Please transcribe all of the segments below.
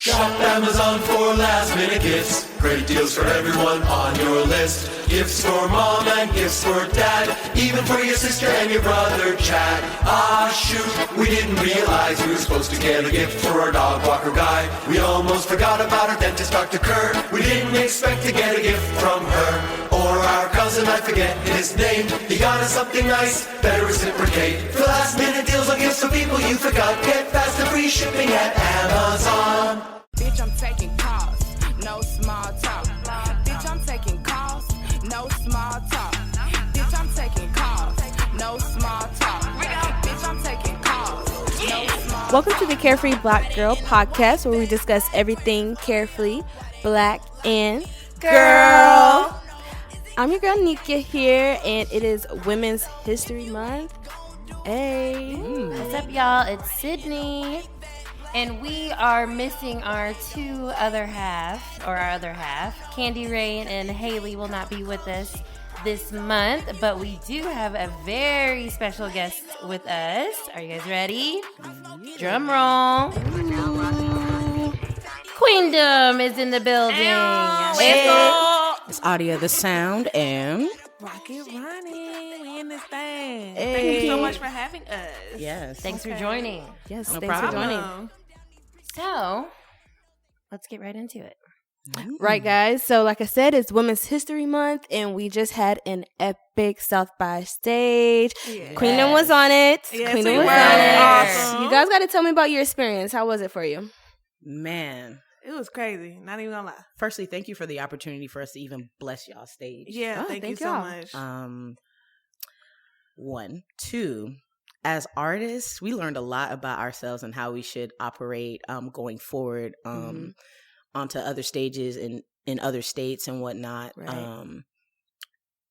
Shop Amazon for last minute gifts. Great deals for everyone on your list. Gifts for mom and gifts for dad. Even for your sister and your brother Chad. Ah shoot, we didn't realize we were supposed to get a gift for our dog walker guy. We almost forgot about our dentist Dr. Kerr. We didn't expect to get a gift from her. Or our cousin, I forget his name. He got us something nice, better reciprocate. For last minute deals on gifts for people you forgot. Get fast and free shipping at Amazon. Bitch, I'm taking calls, no small talk. Bitch, I'm taking calls, no small talk. Bitch, I'm taking calls, no small talk. Bitch, I'm taking calls, no small. Welcome to the Carefree Black Girl podcast, where we discuss everything carefree, black, and girl. I'm your girl Nika here, and it is Women's History Month. Hey. What's up, y'all? It's Cidnee. And we are missing our other half. Candy, Raine, and Hali will not be with us this month, but we do have a very special guest with us. Are you guys ready? Drum roll. Queendom is in the building. It's Audia the Sound and Rocket Ronnie. We in this thing. Hey. Thank you so much for having us. yes. Thanks for joining. Yes, No thanks problem. for joining. So, let's get right into it. Right, guys. So, like I said, it's Women's History Month, and we just had an epic South by stage. Yeah. Queendom was on it. Yes, Queendom we was were. on it. Awesome. You guys got to tell me about your experience. How was it for you? Man. It was crazy. Not even gonna lie. Firstly, thank you for the opportunity for us to even bless y'all stage. Yeah, Oh, thank you thank so y'all. much. One. Two, as artists, we learned a lot about ourselves and how we should operate going forward onto other stages in other states and whatnot. Right.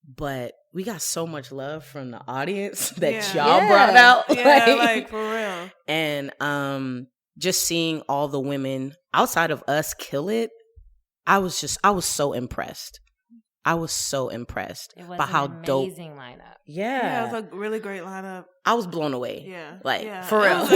But we got so much love from the audience that Yeah. y'all Yeah. brought out. Yeah, like for real. And just seeing all the women outside of us kill it, I was so impressed. I was so impressed It was by how an dope. amazing lineup. Yeah, it was a really great lineup. I was blown away. Yeah. Like, yeah. for It real. was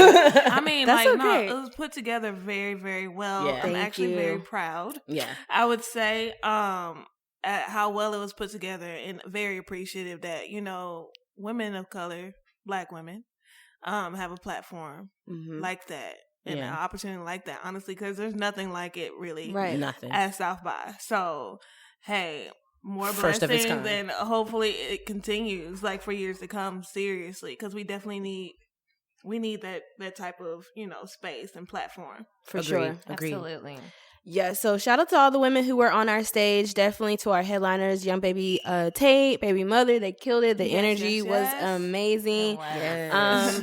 I mean, That's like, so no, great. it was put together very, very well. Yeah. I'm Thank actually you. very proud. Yeah. I would say at how well it was put together, and very appreciative that, you know, women of color, black women, have a platform like that and Yeah. an opportunity like that, honestly, because there's nothing like it really Right. Nothing. at South by. So, hey, more First of its blessings, kind. and hopefully it continues like for years to come, seriously, because we definitely need that type of, you know, space and platform. For Agreed. sure. Agreed. Absolutely. Yeah, so shout out to all the women who were on our stage. Definitely to our headliners, YungBabyTate, BBYMUTHA. They killed it. The Yes, energy yes, was yes. amazing. Yes.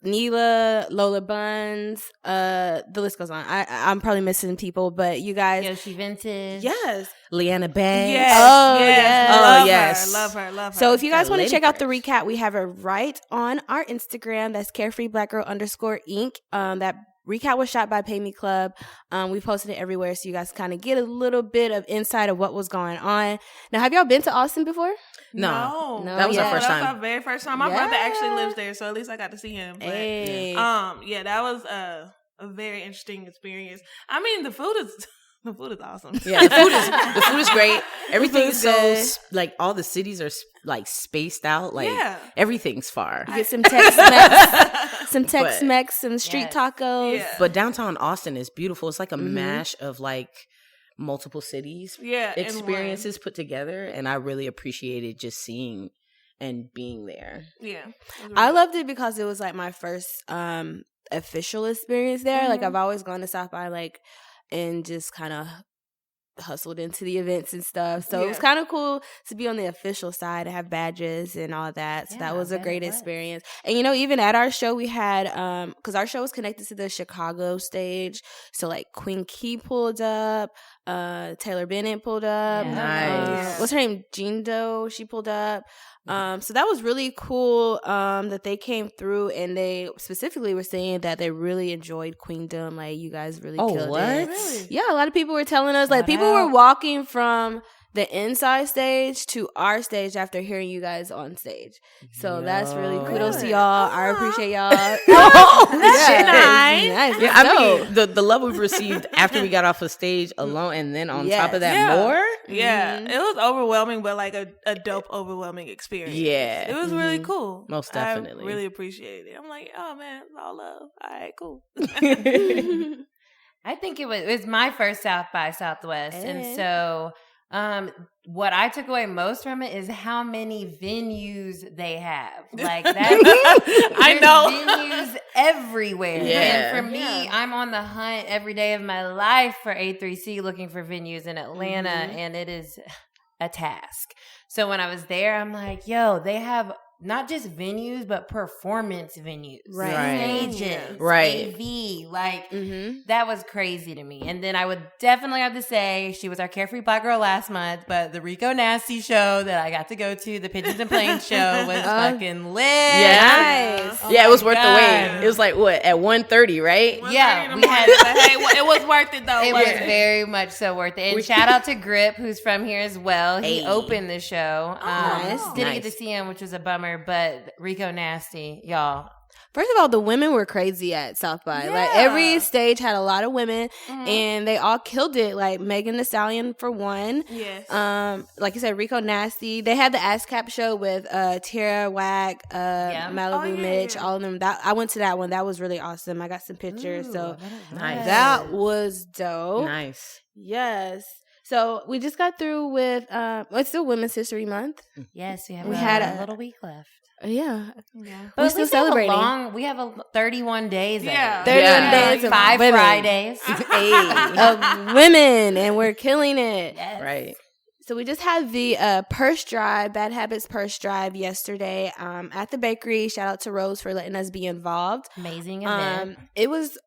Neela, Lola Buns, the list goes on. I'm probably missing people, but you guys, Yoshi Vintage. yes. Leanna Banks. Yes, Oh, yes. yes. Love Oh, yes. her, love her, love her. So if you guys Got want to Lady check out the Fresh. recap, we have it right on our Instagram. That's CareFreeBlackGirl_Inc. That recap was shot by Pay Me Club. We posted it everywhere, so you guys kind of get a little bit of insight of what was going on. Now, have y'all been to Austin before? No. No, That was our yeah. first That's time. our very first time. My brother actually lives there, so at least I got to see him. But, Hey. yeah, that was a very interesting experience. I mean, the food is awesome. Yeah, the food is great. Everything's so good. like all the cities are like spaced out. Like Yeah. everything's far. You get some Tex-Mex, some Tex-Mex, some street Yes. tacos. Yeah. But downtown Austin is beautiful. It's like a mash of like multiple cities Yeah, in experiences put together, and I really appreciated just seeing and being there. one. Yeah. I loved it because it was like my first official experience there. Like I've always gone to South by like and just kind of hustled into the events and stuff. So it was Yeah. kind of cool to be on the official side and have badges and all that. So Yeah, that was a I bet great it was. experience. And you know, even at our show we had because our show was connected to the Chicago stage. So like Queen Key pulled up, Taylor Bennett pulled up. Yeah. Nice. What's her name? Jean Doe, she pulled up. So that was really cool that they came through, and they specifically were saying that they really enjoyed Queendom. Like, you guys really killed it. Really? Yeah, a lot of people were telling us, like, Shout people out. were walking from the inside stage to our stage after hearing you guys on stage. So that's really kudos to y'all. I appreciate y'all. That's nice. Yeah, I mean, the love we've received after we got off of stage alone, and then on top of that, more. Yeah, it was overwhelming, but like a dope, overwhelming experience. Yeah, it was really cool. Most definitely, I really appreciate it. I'm like, oh man, it's all love. All right, cool. I think it was my first South by Southwest, and so what I took away most from it is how many venues they have. Like that, I know venues everywhere. Yeah. And for me, I'm on the hunt every day of my life for A3C, looking for venues in Atlanta, and it is a task. So when I was there, I'm like, yo, they have not just venues, but performance venues, stages, AV, like that was crazy to me. And then I would definitely have to say she was our Carefree Black Girl last month, but the Rico Nasty show that I got to go to, the Pigeons and Planes show, was fucking lit. Yeah, nice. It was worth the wait. It was like what at 1:30, right? Yeah, we had. Hey, it was worth it though. It was very much so worth it. And shout out to Grip, who's from here as well. He opened the show. Didn't get to see him, which was a bummer. But Rico Nasty, y'all. First of all, the women were crazy at South by. Like every stage had a lot of women, and they all killed it. Like Meghan the Stallion for one. Yes. Like you said, Rico Nasty. They had the ASCAP show with Tara Wack, Malibu Mitch, all of them. I went to that one. That was really awesome. I got some pictures. So nice. That was dope. Nice. Yes. So we just got through with it's still Women's History Month. Yes, we had a little week left. Yeah. But we're still celebrating. We have 31 days. 31 days. 5 women. Fridays. Of women, and we're killing it. Yes. Right. So we just had the purse drive, Bad Habits purse drive yesterday at the bakery. Shout out to Rose for letting us be involved. Amazing event. It was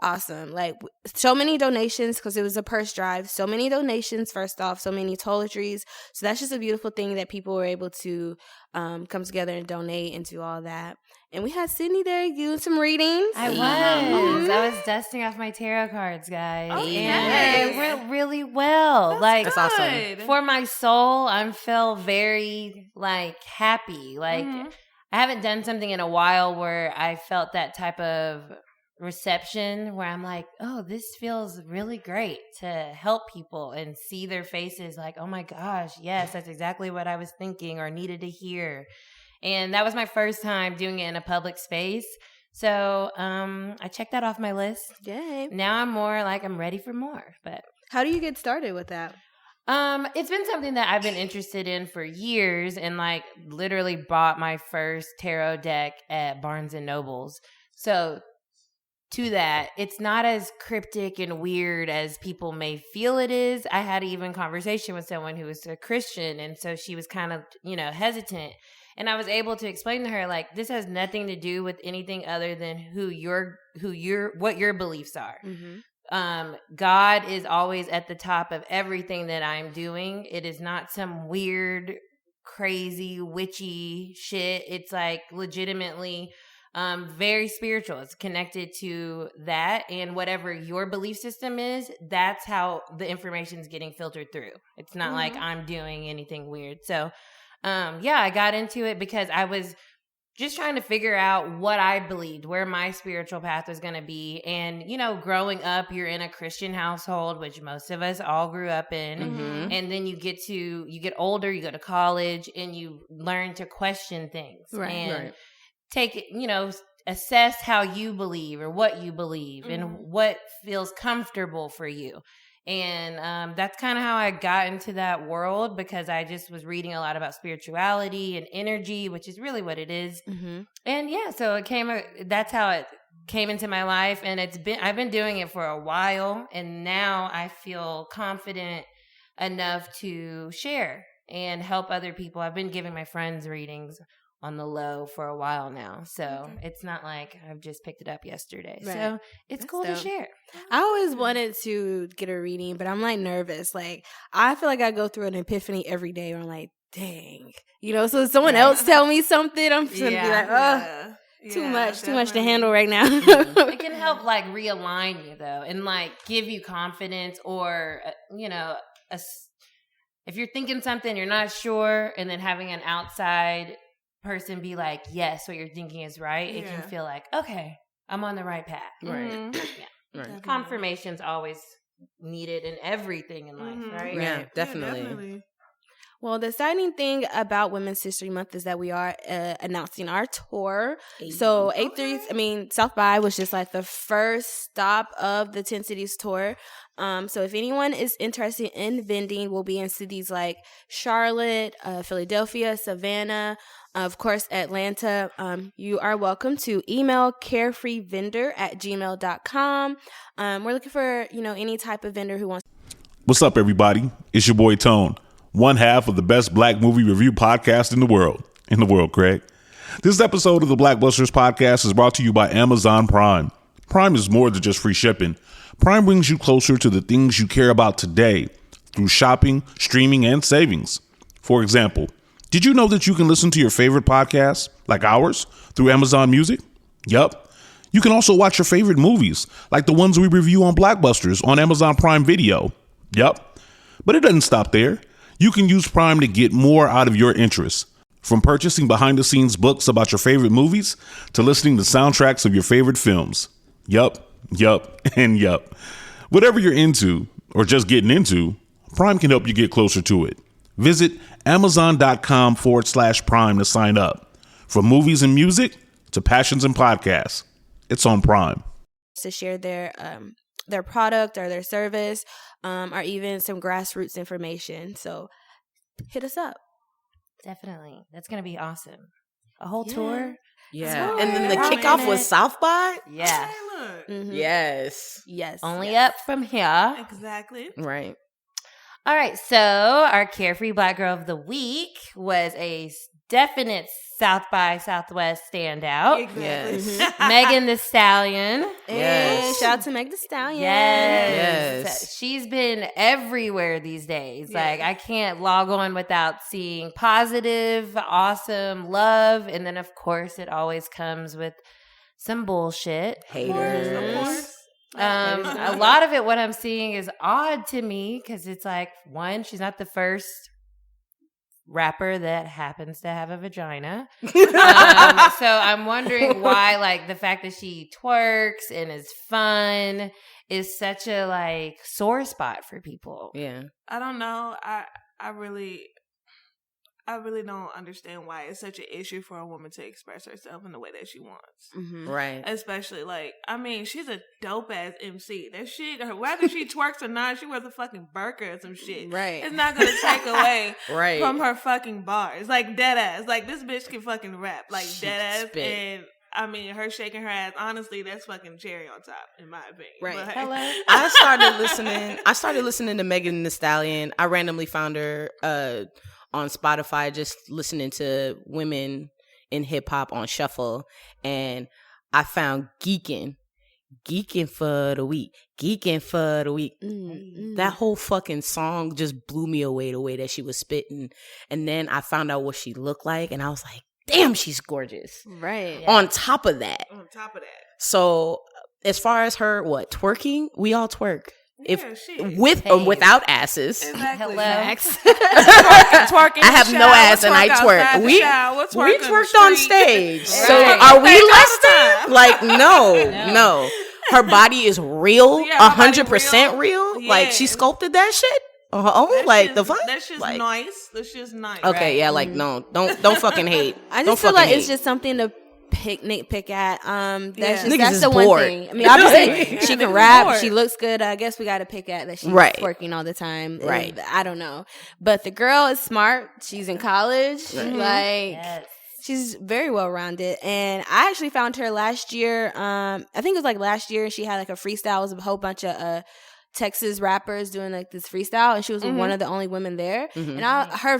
awesome. Like so many donations because it was a purse drive. So many donations, first off, so many toiletries. So that's just a beautiful thing that people were able to come together and donate and do all that. And we had Cidney there doing some readings. I was dusting off my tarot cards, guys. Oh, and it went really well. That's awesome. For my soul, I felt very happy. I haven't done something in a while where I felt that type of reception where I'm like, oh, this feels really great to help people and see their faces like, oh my gosh, yes, that's exactly what I was thinking or needed to hear. And that was my first time doing it in a public space. So I checked that off my list. Yay. Now I'm more like I'm ready for more. But how do you get started with that? It's been something that I've been interested in for years, and literally bought my first tarot deck at Barnes and Noble's. So to that, it's not as cryptic and weird as people may feel it is. I had even conversation with someone who was a Christian, and so she was kind of, hesitant. And I was able to explain to her, this has nothing to do with anything other than what your beliefs are. Mm-hmm. God is always at the top of everything that I'm doing. It is not some weird, crazy, witchy shit. It's legitimately very spiritual. It's connected to that, and whatever your belief system is, that's how the information is getting filtered through. It's not like I'm doing anything weird. So, I got into it because I was just trying to figure out what I believed, where my spiritual path was going to be. And, growing up, you're in a Christian household, which most of us all grew up in. Mm-hmm. And then you get older, you go to college, and you learn to question things. And take it, assess how you believe or what you believe and what feels comfortable for you. And that's kind of how I got into that world, because I just was reading a lot about spirituality and energy, which is really what it is. Mm-hmm. And so that's how it came into my life. And I've been doing it for a while, and now I feel confident enough to share and help other people. I've been giving my friends readings on the low for a while now. So it's not like I've just picked it up yesterday. Right. So it's That's cool dope. To share. I always wanted to get a reading, but I'm nervous. I feel like I go through an epiphany every day where I'm like, dang. So if someone else tell me something, I'm just going to be like, oh, too much to handle right now. It can help realign you though, and give you confidence, or, if you're thinking something, you're not sure, and then having an outside person be like, yes, what you're thinking is right, it can feel like, okay, I'm on the right path. Right. Yeah. Right. Confirmation's always needed in everything in life, right? Yeah, definitely. Well, the exciting thing about Women's History Month is that we are announcing our tour. So South by was just like the first stop of the 10 Cities tour. So if anyone is interested in vending, we'll be in cities like Charlotte, Philadelphia, Savannah, of course, Atlanta. You are welcome to email carefreevendor@gmail.com. We're looking for, any type of vendor who wants. What's up, everybody? It's your boy Tone, one half of the best black movie review podcast in the world. Craig. This episode of the Blackbusters podcast is brought to you by Amazon Prime. Prime is more than just free shipping. Prime brings you closer to the things you care about today through shopping, streaming, and savings. For example, did you know that you can listen to your favorite podcasts, like ours, through Amazon Music? Yup. You can also watch your favorite movies, like the ones we review on Blackbusters on Amazon Prime Video. Yup. But it doesn't stop there. You can use Prime to get more out of your interests. From purchasing behind-the-scenes books about your favorite movies to listening to soundtracks of your favorite films. Yup, and yup. Whatever you're into, or just getting into, Prime can help you get closer to it. Visit Amazon.com/Prime to sign up. From movies and music to passions and podcasts, it's on Prime. To share their product or their service, or even some grassroots information. So hit us up. Definitely. That's going to be awesome. A whole tour. Yeah. And then the kickoff was South by? Yeah. Mm-hmm. Yes. Only up from here. Exactly. Right. All right. So our Carefree Black Girl of the Week was a definite South by Southwest standout. Exactly. Yes. Meghan the Stallion. Yes. Shout out to Meg the Stallion. Yes. She's been everywhere these days. Yes. Like, I can't log on without seeing positive, awesome love. And then, of course, it always comes with some bullshit. Haters. Of course. A lot of it, what I'm seeing is odd to me because it's like, one, she's not the first rapper that happens to have a vagina. So I'm wondering why, like, the fact that she twerks and is fun is such a, like, sore spot for people. Yeah. I don't know. I really don't understand why it's such an issue for a woman to express herself in the way that she wants. Mm-hmm. Right. Especially, she's a dope ass MC. That shit, whether she twerks or not, she wears a fucking burqa or some shit. Right. It's not gonna take away Right. from her fucking bars. Like, dead ass. Like, this bitch can fucking rap. Like, dead ass. Spit. And her shaking her ass, honestly, that's fucking cherry on top, in my opinion. Right. But, Hello. I started listening to Megan Thee Stallion. I randomly found her on Spotify, just listening to women in hip hop on shuffle, and I found Geekin' for the Week. Mm-hmm. That whole fucking song just blew me away, the way that she was spitting. And then I found out what she looked like, and I was like, damn, she's gorgeous. Right. Yeah. On top of that. So as far as her, twerking? We all twerk. With or without asses. Exactly. Hello. Twerking I have no ass and I twerk. We twerked on stage. So are we less than? Like, no. Her body is real, 100% real. Yeah. Like, she sculpted that shit on her own. Like, the fuck? That's just like, nice. That's just nice. Okay, right? yeah, like, no. Don't fucking hate. I Don't just feel fucking like it's hate. just something to pick at. Niggas That's is the one bored. thing. I mean, obviously she Niggas can is rap, bored. she looks good. I guess we got to pick at that she's Right. twerking all the time. Right. I don't know, but the girl is smart. She's in college. Right. Like. Yes. She's very well rounded, and I actually found her last year. I think it was like last year. She had like a freestyle. It was a whole bunch of Texas rappers doing like this freestyle, and she was one of the only women there. Mhm. And her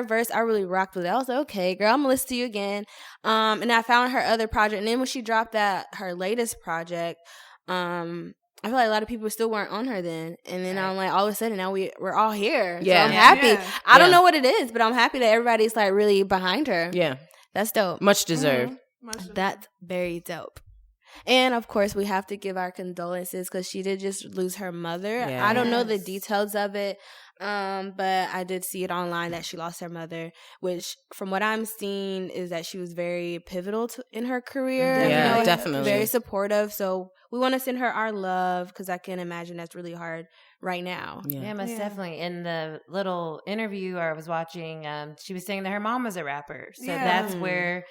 verse, I really rocked with it. I was like, okay, girl, I'm gonna listen to you again. And I found her other project, and then when she dropped her latest project, I feel like a lot of people still weren't on her then. And then I'm like, all of a sudden now we're all here. Yeah. So I'm happy. Yeah. I don't Yeah. know what it is, but I'm happy that everybody's like really behind her. Yeah, That's dope. much deserved. That's very dope. And of course, we have to give our condolences because she did just lose her mother. Yeah. I don't know the details of it. But I did see it online that she lost her mother, which from what I'm seeing is that she was very pivotal in her career. Yeah, definitely. Very supportive. So we want to send her our love because I can imagine that's really hard right now. Yeah, most definitely. In the little interview I was watching, she was saying that her mom was a rapper. So that's where,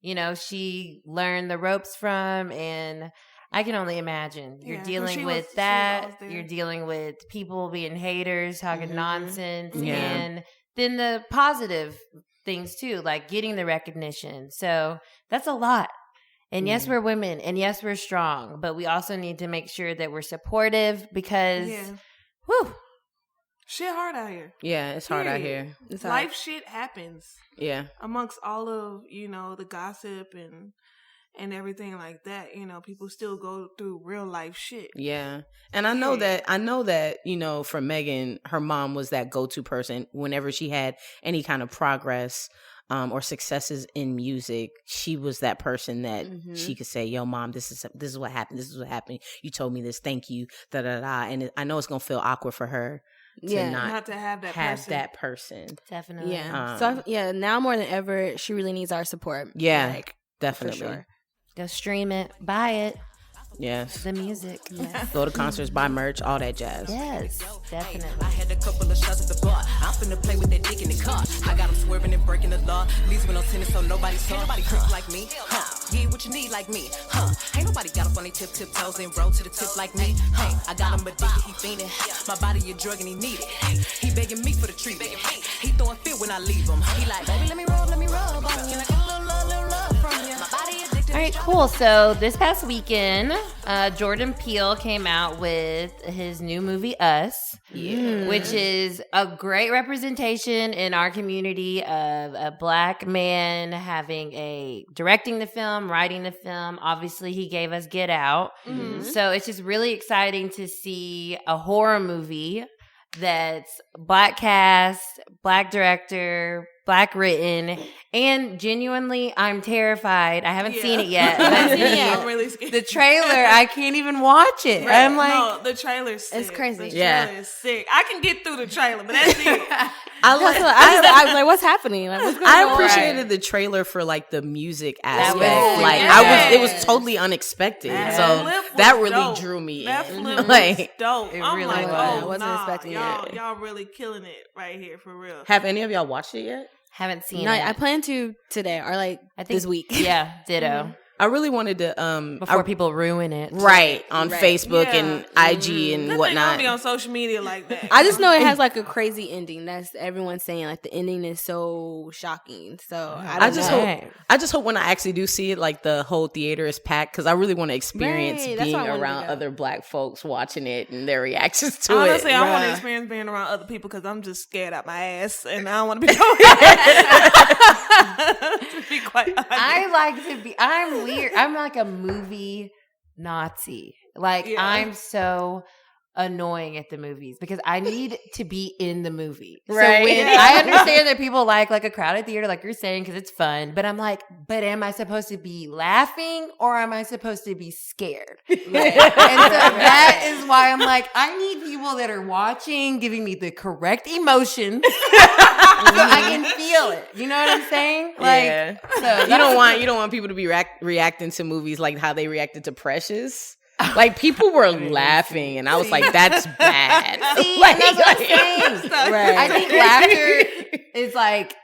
she learned the ropes from. And I can only imagine you're dealing with that. You're dealing with people being haters, talking nonsense. Yeah. And then the positive things too, like getting the recognition. So that's a lot. And yes, we're women, and yes, we're strong, but we also need to make sure that we're supportive because, shit hard out here. Yeah, it's hard out here. It's hard. Life shit happens. Yeah. Amongst all of, the gossip and everything like that, people still go through real life shit. Yeah. And I know that, for Meghan, her mom was that go-to person whenever she had any kind of progress or successes in music. She was that person that she could say, yo, mom, this is what happened. This is what happened. You told me this. Thank you. Da, da, da. And I know it's going to feel awkward for her to not to have that person. Definitely. Yeah. Now more than ever, she really needs our support. Yeah, definitely. For sure. Go stream it, buy it. Yes. The music. Yes. Go to concerts, buy merch, all that jazz. Yes, definitely. I had a couple of shots at the bar. I'm finna play with that dick in the car. I got them swerving and breaking the law. Leaves with no tennis, so nobody saw. Ain't nobody creep like me, Yeah, what you need like me, Ain't nobody got up on their tiptoes and roll to the tip like me, I got him addicted, he fiendin'. My body a drug and he need it. He begging me for the treatment. He throwing fit when I leave him. He like, baby, let me rub on you. Can I get a little love from you? My body addicted. All right, cool. So this past weekend, Jordan Peele came out with his new movie, Us, which is a great representation in our community of a Black man directing the film, writing the film. Obviously, he gave us Get Out. So it's just really exciting to see a horror movie that's Black cast, Black director, Black written, and genuinely, I'm terrified. I haven't seen it yet. I'm really scared. The trailer, I can't even watch it. Right. I'm like, no, the trailer's sick. It's crazy. The trailer is sick. I can get through the trailer, but that's it. I was like, what's happening? Like, what's going on? I appreciated the trailer for like the music aspect. was Like it was totally unexpected. That really dope. drew me That in. flip Like, was dope. It I'm really like, was. I oh, wasn't expecting it. y'all really killing it right here for real. have any of y'all watched it yet? haven't seen No, it. I plan to today or like I think this week. Yeah, ditto. I really wanted to Before people ruin it. right on Facebook Yeah. and IG and This whatnot. ain't gonna be on social media like that. I just know it has like a crazy ending. That's everyone's saying. Like the ending is so shocking. So I just hope when I actually do see it, like the whole theater is packed because I really want to experience Right, that's being why I wanted to around go. other Black folks watching it and their reactions to Honestly, it. I want to Bruh. experience being around other people because I'm just scared out my ass and I don't want to be to be quite honest. I like to be. I'm weird. I'm like a movie Nazi. Like I'm so annoying at the movies because I need to be in the movie. Right. So when I understand that people like a crowded theater, like you're saying, because it's fun. But I'm like, but am I supposed to be laughing or am I supposed to be scared? And so that is why I'm like, I need people that are watching, giving me the correct emotions. So I can feel it. You know what I'm saying? Like, Yeah. so You don't want people to be reacting to movies like how they reacted to Precious. Like people were laughing, and I was like, "That's bad." See, Like, and that's what I'm saying. Right. I think laughter is like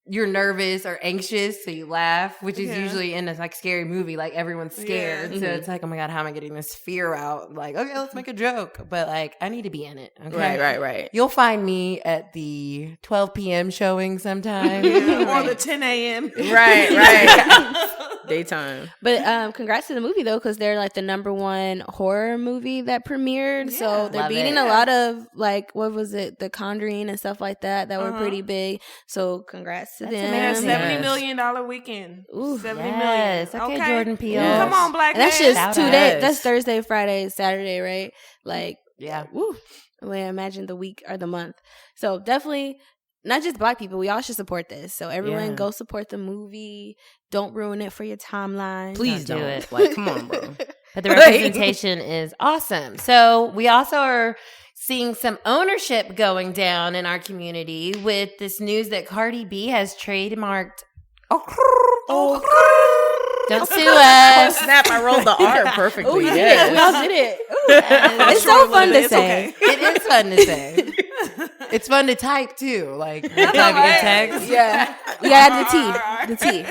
you're nervous or anxious, so you laugh, which is usually in a like scary movie, like everyone's scared. Yeah. So it's like, oh my God, how am I getting this fear out? Like, okay, let's make a joke. But like, I need to be in it. Okay? Right. You'll find me at the 12 p.m. showing sometime. or the 10 a.m. Right. Daytime. But congrats to the movie though, because they're like the #1 horror movie that premiered. So they're Love beating it. a lot of like what was it, The Conjuring and stuff like that were pretty big. So congrats to them. amazing. $70 million weekend. Ooh, $70 Yes. million. Okay, Jordan Peele. Yes. Come on, Black And that's man. just Shout 2 days. out. That's Thursday, Friday, Saturday, right? Like, Yeah. woo. I mean, imagine the week or the month. So definitely, not just Black people, we all should support this. So everyone go support the movie. Don't ruin it for your timeline. Please Don't don't. do it. Like, come on, bro. But the representation is awesome. So we also are seeing some ownership going down in our community with this news that Cardi B has trademarked. Don't sue us. Snap! I rolled the R perfectly. We Yes. all did it. It's so fun to say. It is fun to say. It's fun to type too. Like typing a text. Yeah. You gotta add the T.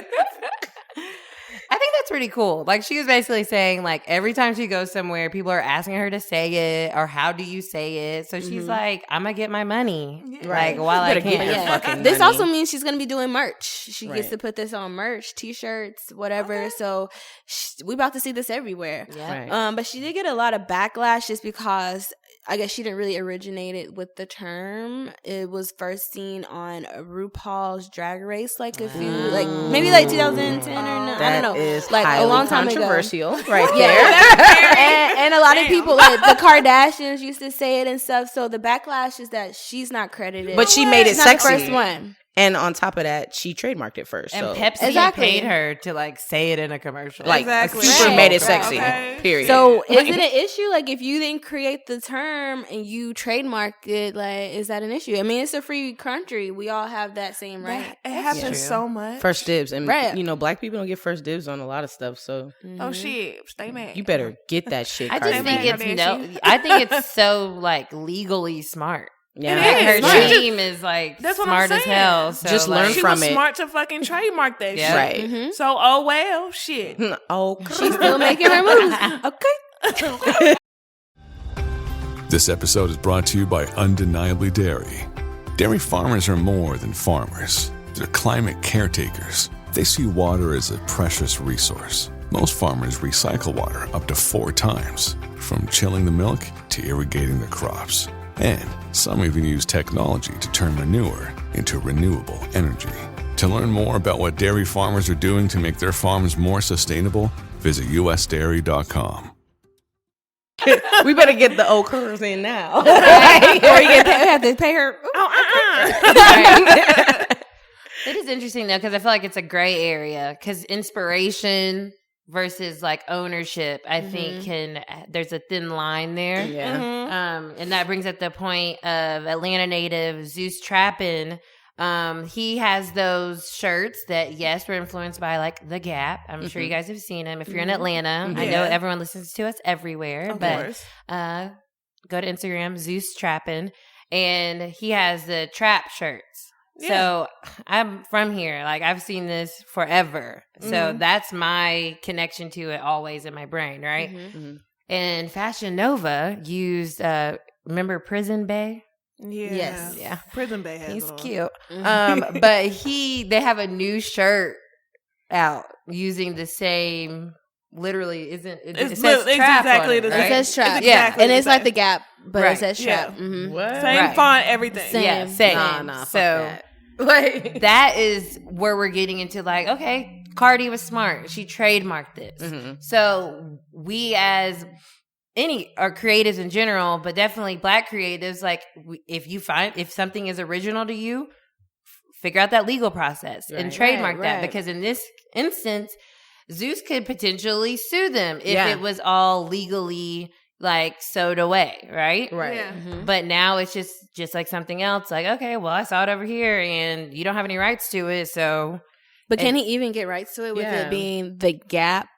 I think that's pretty cool. Like she was basically saying, like every time she goes somewhere, people are asking her to say it or how do you say it. So she's like, I'm gonna get my money, like while I can. This also means she's gonna be doing merch. She gets to put this on merch, T-shirts, whatever. Okay. So we about to see this everywhere. Yeah. Right. But she did get a lot of backlash just because I guess she didn't really originate it with the term. It was first seen on RuPaul's Drag Race, like a few, like maybe like 2010 or no, I don't know. Is like a long time controversial, ago. right there. and a lot of people, like the Kardashians, used to say it and stuff. So the backlash is that she's not credited, but she made it she's sexy. not the first one. And on top of that, she trademarked it first. And so. Pepsi paid her to like say it in a commercial. Like super made it sexy. Okay. Period. So is it an issue? Like if you didn't create the term and you trademark it, like is that an issue? I mean, it's a free country. We all have that same right. It happens so much. First dibs. And you know, black people don't get first dibs on a lot of stuff. So oh shit, stay mad. You better get that shit. I just think I think it's so like legally smart. Yeah, her team is like smart as hell. So just learn from it. She was smart to fucking trademark that shit. Right. Mm-hmm. So, oh well, shit. Oh, she's still making her moves. Okay. This episode is brought to you by Undeniably Dairy. Dairy farmers are more than farmers. They're climate caretakers. They see water as a precious resource. Most farmers recycle water up to 4 times, from chilling the milk to irrigating the crops. And some even use technology to turn manure into renewable energy. To learn more about what dairy farmers are doing to make their farms more sustainable, visit usdairy.com. We better get the old curls in now. Right. Or you have to pay her. It is interesting though, because I feel like it's a gray area. Because inspiration versus like ownership, I think there's a thin line there. Yeah. And that brings up the point of Atlanta native Zeus Trappin. He has those shirts that yes were influenced by like The Gap. I'm sure you guys have seen them. If you're in Atlanta, I know everyone listens to us everywhere. Of course. Go to Instagram, Zeus Trappin, and he has the trap shirts. Yeah. So I'm from here. Like I've seen this forever. So that's my connection to it always in my brain, right? And Fashion Nova used, remember Prison Bay? Yeah. Yes. Yeah. Prison Bay has He's cute. But they have a new shirt out using the same. Literally, it says trap exactly on it, right? It says trap. Exactly and it's like The Gap, but right. it says trap. Yeah. What? Same font, everything. Same. Same. Nah, so like that is where we're getting into like, okay, Cardi was smart. She trademarked this. So we as our creatives in general, but definitely black creatives, like if something is original to you, figure out that legal process and trademark that. Because in this instance, Zeus could potentially sue them if it was all legally like sewed away, right? Right. Yeah. But now it's just like something else. Like, okay, well, I saw it over here, and you don't have any rights to it, so. But can he even get rights to it with it being The Gap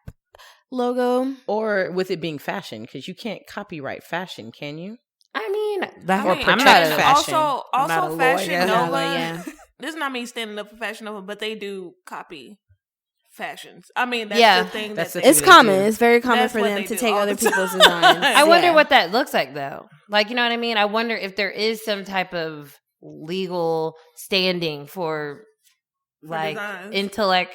logo? Or with it being fashion? Because you can't copyright fashion, can you? I mean, I'm not a fashion. Also Fashion lawyer. Nova. This is not me standing up for Fashion Nova, but they do copy fashions. I mean, that's the thing. It's common. It's very common for them to take other people's designs. I wonder what that looks like, though. Like, you know what I mean? I wonder if there is some type of legal standing for like designs.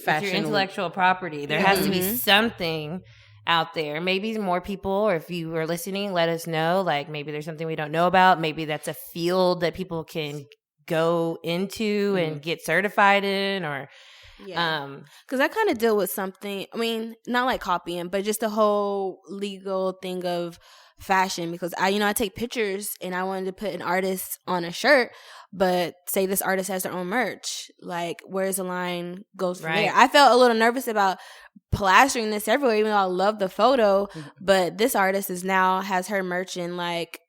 Fashion, your intellectual property. There has to be something out there. Maybe more people, or if you are listening, let us know. Like maybe there's something we don't know about. Maybe that's a field that people can go into and get certified in, or because I kind of deal with something. I mean, not like copying, but just the whole legal thing of fashion, because I take pictures and I wanted to put an artist on a shirt, but say this artist has their own merch, like where's the line goes from there? I felt a little nervous about plastering this everywhere, even though I love the photo, but this artist has her merch in like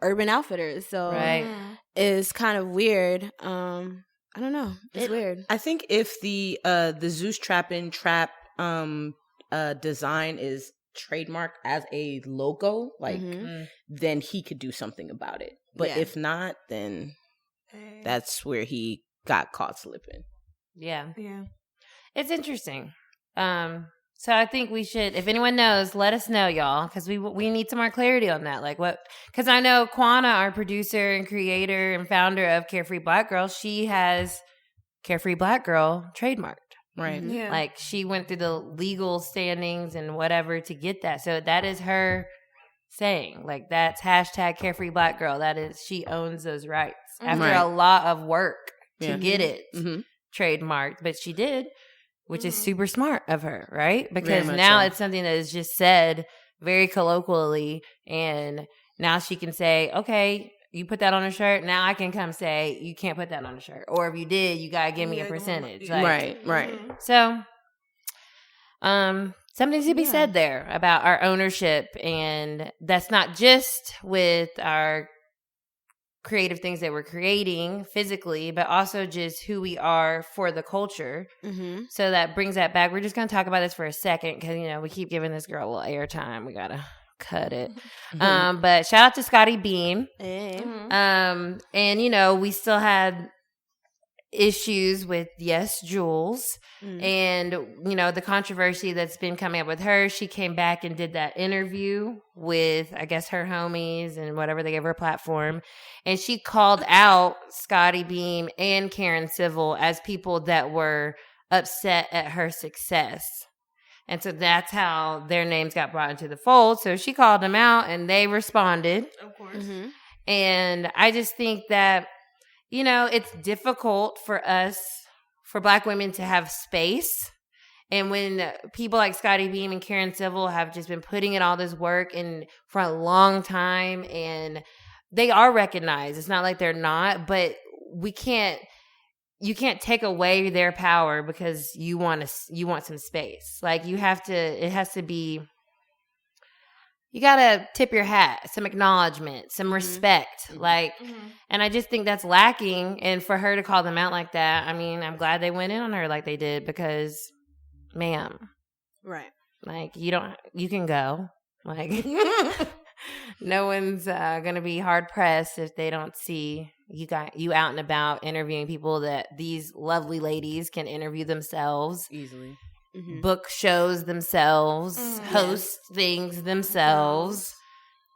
Urban Outfitters, so it's kind of weird. I don't know, it's weird. I think if the Zeus Trap design is trademarked as a logo, like then he could do something about it, but if not, then that's where he got caught slipping. Yeah It's interesting. So I think we should, if anyone knows, let us know, y'all, because we need some more clarity on that. Like what? Because I know Quana, our producer and creator and founder of Carefree Black Girl, she has Carefree Black Girl trademarked. Right. Yeah. Like she went through the legal standings and whatever to get that. So that is her saying. Like that's hashtag Carefree Black Girl. That is, she owns those rights after a lot of work to get it trademarked. But she did, which is super smart of her, right? Because now it's something that is just said very colloquially, and now she can say, okay, you put that on a shirt, now I can come say, you can't put that on a shirt. Or if you did, you got to give me a percentage. Like, right. So, something to be said there about our ownership, and that's not just with our creative things that we're creating physically, but also just who we are for the culture. So that brings that back. We're just going to talk about this for a second because, we keep giving this girl a little airtime. We got to cut it. But shout out to Scotty Beam. And, we still had issues with Jules and the controversy that's been coming up with her. She came back and did that interview with, I guess, her homies and whatever, they gave her a platform, and she called out Scotty Beam and Karen Civil as people that were upset at her success. And so that's how their names got brought into the fold. So she called them out and they responded. Of course. And I just think that it's difficult for us, for Black women, to have space. And when people like Scotty Beam and Karen Civil have just been putting in all this work and for a long time, and they are recognized. It's not like they're not, but you can't take away their power because you want some space. Like you gotta tip your hat, some acknowledgement, some respect. And I just think that's lacking. And for her to call them out like that, I mean, I'm glad they went in on her like they did because, ma'am. Right. Like, you can go. Like, no one's going to be hard pressed if they don't see you out and about interviewing people that these lovely ladies can interview themselves. Easily. Book shows themselves, host things themselves,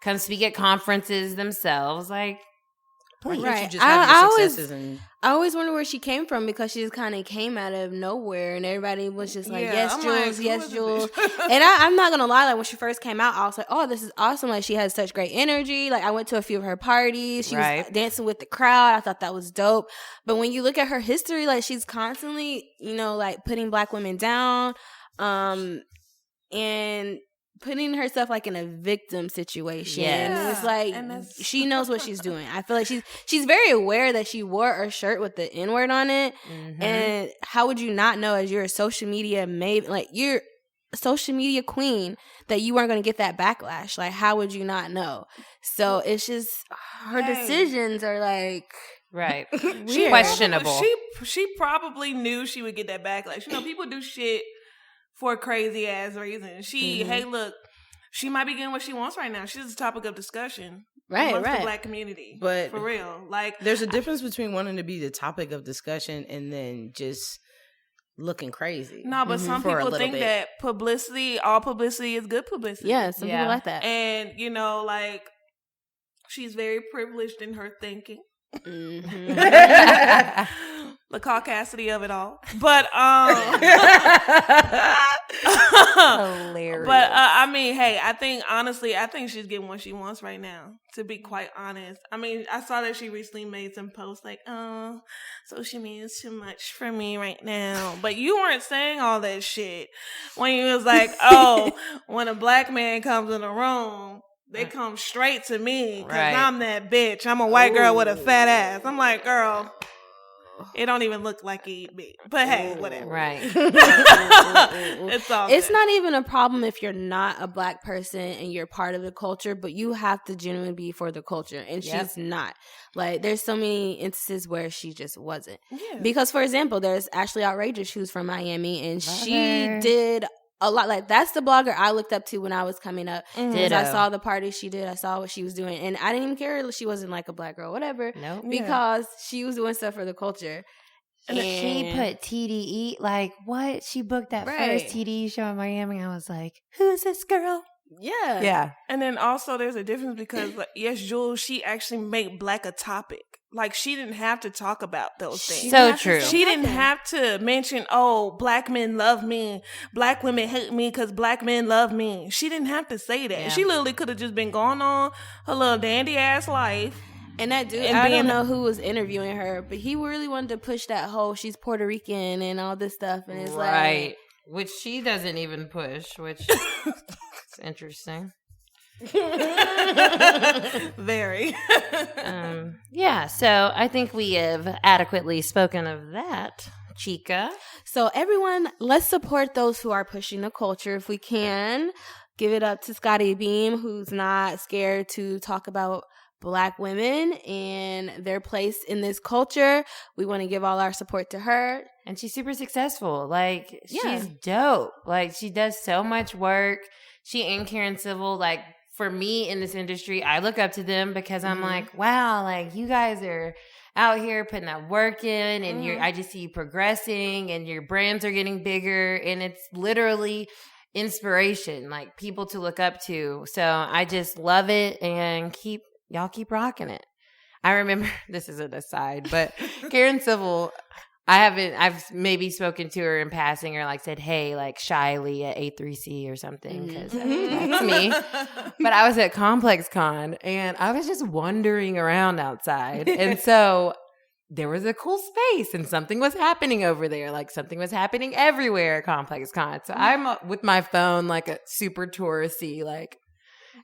come speak at conferences themselves. Like, please. Right. I always wonder where she came from because she just kind of came out of nowhere and everybody was just like, yes, Jules. And I'm not going to lie, like when she first came out, I was like, oh, this is awesome. Like she has such great energy. Like I went to a few of her parties. She was dancing with the crowd. I thought that was dope. But when you look at her history, like she's constantly, like putting Black women down and putting herself like in a victim situation. And it's like she knows what she's doing. I feel like she's very aware that she wore a shirt with the N-word on it. And how would you not know, as you're a social media you're a social media queen, that you weren't going to get that backlash? Like how would you not know? So it's just her decisions are like she questionable. She probably knew she would get that backlash. People do shit for crazy ass reasons. Hey, look, she might be getting what she wants right now. She's a topic of discussion, amongst the Black community. But for real, like there's a difference between wanting to be the topic of discussion and then just looking crazy. No, but some people think that all publicity is good publicity. Yeah, some people like that. And like she's very privileged in her thinking. The caucasity of it all, but hilarious. But I mean, hey, I think she's getting what she wants right now, to be quite honest. I mean, I saw that she recently made some posts like, oh, social media is too much for me right now, but you weren't saying all that shit when you was like, oh, when a Black man comes in the room, They come straight to me because Right. I'm that bitch. I'm a white girl with a fat ass. I'm like, girl, it don't even look like you eat meat. But hey, whatever. Right. It's all It's good. not even a problem if you're not a black person and you're part of the culture, but you have to genuinely be for the culture. And she's not. Like, there's so many instances where she just wasn't. Yeah. Because, for example, there's Ashley Outrageous, who's from Miami, and Love she her. did a lot. Like, that's the blogger I looked up to when I was coming up. Because I Ditto. saw the party she did. I saw what she was doing. And I didn't even care if she wasn't like a black girl, whatever. Nope. Because she was doing stuff for the culture. She put TDE, like, what? She booked that Right. first TDE show in Miami. I was like, who's this girl? Yeah. Yeah. And then also there's a difference because, like, yes, Jules, she actually made black a topic. Like, she didn't have to talk about those things. So true. She didn't have to mention, oh, black men love me, black women hate me because black men love me. She didn't have to say that. Yeah. She literally could have just been going on her little dandy ass life. And that dude, And I being- don't know who was interviewing her, but he really wanted to push that whole she's Puerto Rican and all this stuff. And it's Right. like, Which she doesn't even push, which is interesting. Very. Yeah, so I think we have adequately spoken of that, Chica. so everyone, let's support those who are pushing the culture if we can. Give it up to Scotty Beam, who's not scared to talk about Black women and their place in this culture. We want to give all our support to her. And she's super successful. Like, Yeah. she's dope. Like, she does so much work. She and Karen Civil, like, for me in this industry, I look up to them because I'm like, wow, like, you guys are out here putting that work in, and I just see you progressing, and your brands are getting bigger, and it's literally inspiration, like, people to look up to. So I just love it, and y'all keep rocking it. I remember, this is an aside, but Karen Civil, I've maybe spoken to her in passing or like said, hey, like shyly at A3C or something, because that's me. But I was at Complex Con and I was just wandering around outside. And so there was a cool space and something was happening over there. Like something was happening everywhere at Complex Con. So I'm with my phone, like a super touristy, like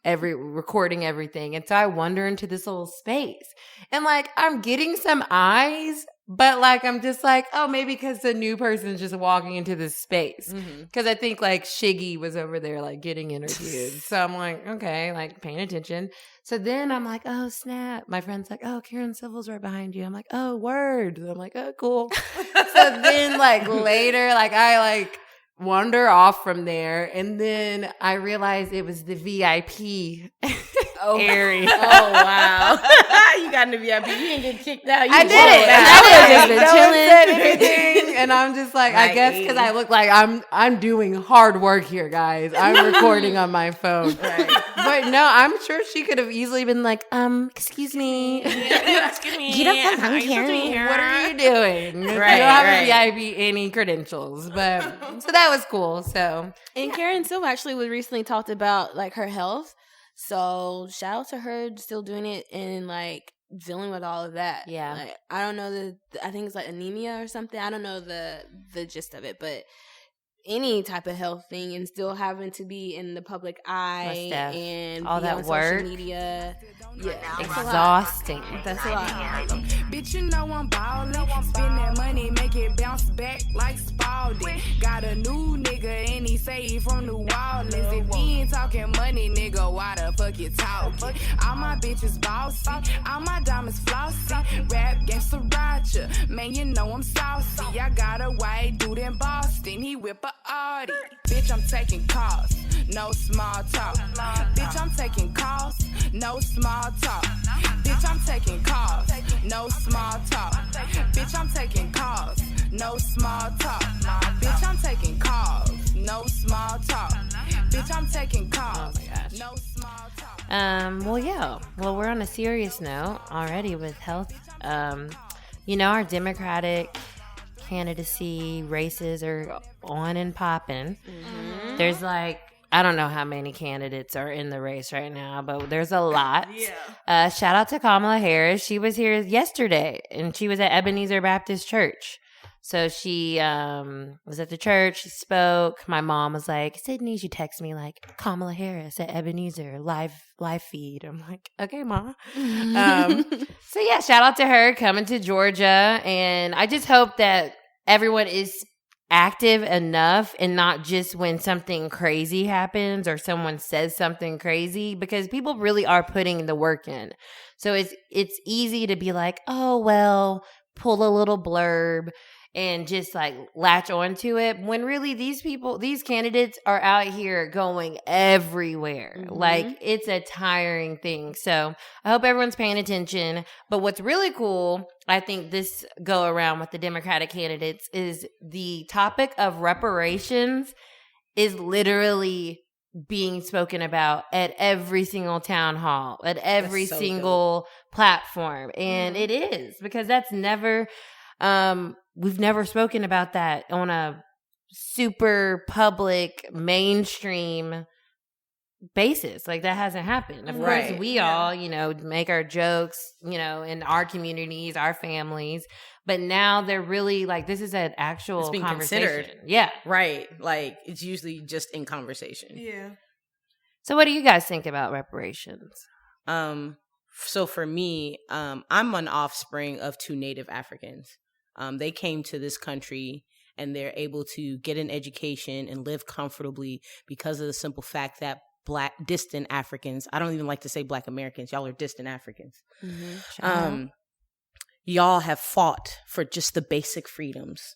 recording everything. And so I wander into this little space and like I'm getting some eyes, but like I'm just like, oh, maybe because the new person's just walking into this space. Because I think like Shiggy was over there like getting interviewed. So I'm like, okay, like paying attention. So then I'm like, oh snap. My friend's like, oh, Karen Civil's right behind you. I'm like, oh, word. And I'm like, oh, cool. So then like later, like I like wander off from there, and then I realized it was the VIP area. Oh, wow. You got in the VIP. You didn't get kicked out. I did it. I would have just been No one said chilling. anything, and I'm just like, I guess because I look like I'm doing hard work here, guys. I'm recording on my phone, but no, I'm sure she could have easily been like, excuse me, Excuse me. get up I used to be here. what are you doing? You don't have a VIP any credentials, but so that was cool. So And Karen Silva actually was recently talked about like her health. So shout out to her still doing it and like dealing with all of that. Yeah. Like, I don't know I think it's like anemia or something. I don't know the gist of it, but any type of health thing and still having to be in the public eye Must and all be that on work. social media. Yeah. exhausting. That's a lot. Bitch, you know I'm ballin'. Spend that money, make it bounce back like Spalding. Got a new nigga and he say he from New Orleans. If he ain't talking money, nigga, why the fuck you talking? All my bitches bossy, all my diamonds flossy. Rap gangsta Roger, man, you know I'm saucy. I got a white dude in Boston, he whip a Audi. Bitch, I'm taking calls, no small talk. Bitch, I'm taking calls, no small talk. Bitch, I'm taking calls, no small talk. Bitch, I'm taking calls, no small talk. Bitch, I'm taking calls, no small talk. Bitch, I'm taking calls, no small talk. Well, yeah. Well, we're on a serious note already with health. You know, our Democratic candidacy races are on and popping. There's like, I don't know how many candidates are in the race right now, but there's a lot. Yeah. Shout out to Kamala Harris. She was here yesterday, and she was at Ebenezer Baptist Church. So she was at the church. She spoke. My mom was like, Cidnee, she texted me like, Kamala Harris at Ebenezer live feed. I'm like, okay, Ma. So yeah, shout out to her coming to Georgia. And I just hope that everyone is active enough and not just when something crazy happens or someone says something crazy, because people really are putting the work in. So it's easy to be like, oh, well, pull a little blurb and just like latch onto it, when really these candidates are out here going everywhere. Like, it's a tiring thing. So I hope everyone's paying attention. But what's really cool, I think this go around with the Democratic candidates, is the topic of reparations is literally being spoken about at every single town hall, at every single platform. And it is, because that's never, we've never spoken about that on a super public mainstream basis. Like, that hasn't happened. Of course, we all, make our jokes, in our communities, our families. But now they're really like, this is an actual it's being conversation. Considered. Yeah. Right. Like, it's usually just in conversation. Yeah. So what do you guys think about reparations? So for me, I'm an offspring of 2 Native Africans. They came to this country and they're able to get an education and live comfortably because of the simple fact that distant Africans, I don't even like to say Black Americans, y'all are distant Africans. Y'all have fought for just the basic freedoms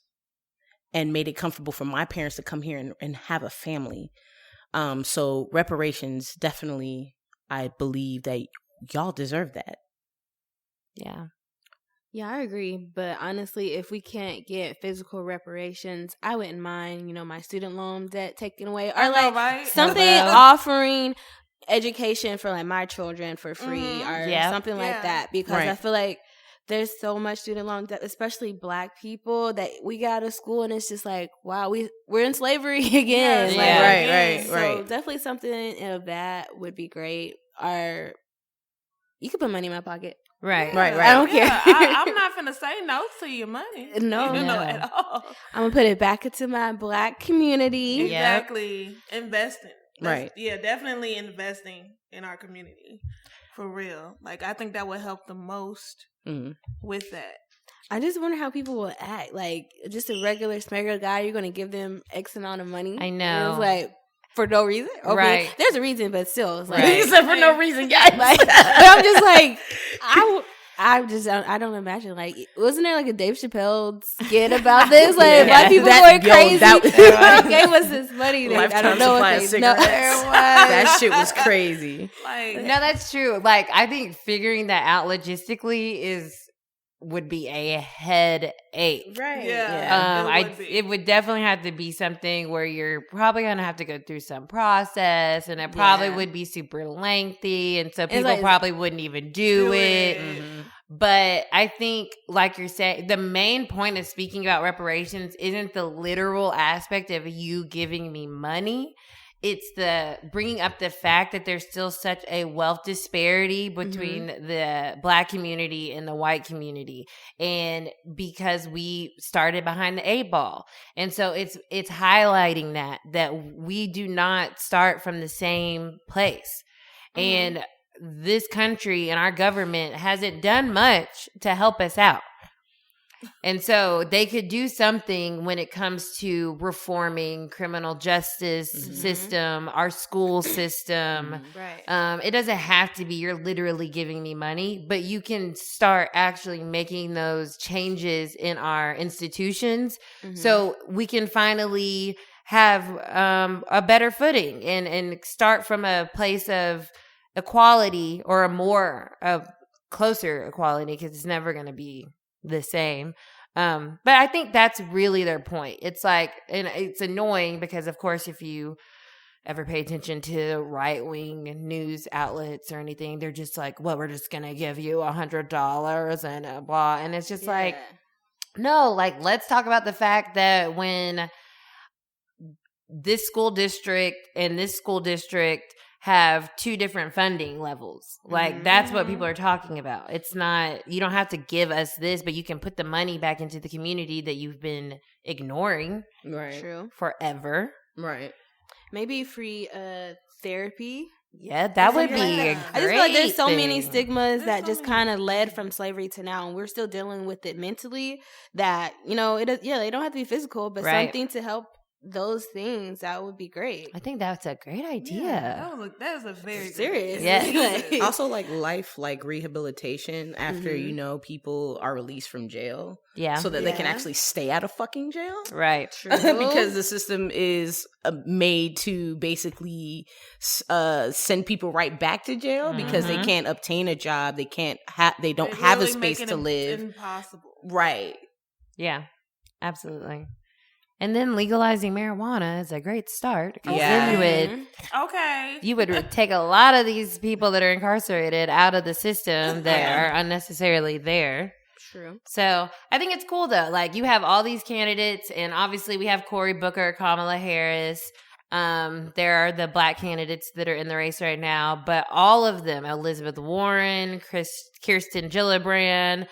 and made it comfortable for my parents to come here and have a family. So reparations, definitely, I believe that y'all deserve that. Yeah. Yeah, I agree. But honestly, if we can't get physical reparations, I wouldn't mind, my student loan debt taken away, or something offering education for like my children for free, or something like that. Because I feel like there's so much student loan debt, especially Black people, that we got out of school and it's just like, wow, we're in slavery again. Right. So definitely something of that would be great. Or you could put money in my pocket. Right. I don't care. I'm not finna say no to your money. No, at all. I'm gonna put it back into my Black community. Exactly. Investing. Right. Yeah, definitely investing in our community. For real. Like, I think that would help the most with that. I just wonder how people will act. Like, just a regular smuggler guy, you're gonna give them X amount of money. I know. And it's like, for no reason? Okay. Right. There's a reason, but still. It's like, Except for no reason, guys. Like, but I'm just like, I don't imagine. Like, wasn't there like a Dave Chappelle skit about this? Like, Black people going crazy. They gave us this money. I don't know what they know. That shit was crazy. Like, No, that's true. Like, I think figuring that out logistically would be a headache. Right. Yeah. It would definitely have to be something where you're probably gonna have to go through some process, and it probably would be super lengthy, and so people probably wouldn't even do it. But I think, like you're saying, the main point of speaking about reparations isn't the literal aspect of you giving me money. It's the bringing up the fact that there's still such a wealth disparity between the Black community and the white community. And because we started behind the 8 ball. And so it's highlighting that we do not start from the same place. And this country and our government hasn't done much to help us out. And so they could do something when it comes to reforming criminal justice system, our school system. Right. It doesn't have to be you're literally giving me money, but you can start actually making those changes in our institutions so we can finally have a better footing and start from a place of equality, or a closer equality, because it's never going to be the same. But I think that's really their point. It's like, and it's annoying because, of course, if you ever pay attention to right-wing news outlets or anything, they're just like, well, we're just going to give you $100 and blah. And it's just like, no, like, let's talk about the fact that when this school district and this school district have 2 different funding levels. Like, that's what people are talking about. It's not, you don't have to give us this, but you can put the money back into the community that you've been ignoring True. forever. Right. Maybe free therapy. Yeah, that would be a great I just feel like there's so many thing. stigmas that just kind of led from slavery to now, and we're still dealing with it mentally. That, you know, it is, they don't have to be physical, but something to help those things, that would be great. I think that's a great idea. Yeah, that was a very serious. Yeah. Also, like life, like rehabilitation after you know people are released from jail. Yeah. So that they can actually stay out of fucking jail. Right. Because the system is made to basically send people right back to jail because they can't obtain a job. They can't they don't have a space to live. Impossible. Right. Yeah. Absolutely. And then legalizing marijuana is a great start. Yeah. Then you would take a lot of these people that are incarcerated out of the system that are unnecessarily there. True. So I think it's cool though. Like, you have all these candidates, and obviously we have Cory Booker, Kamala Harris. There are the black candidates that are in the race right now, but all of them, Elizabeth Warren, Kirsten Gillibrand,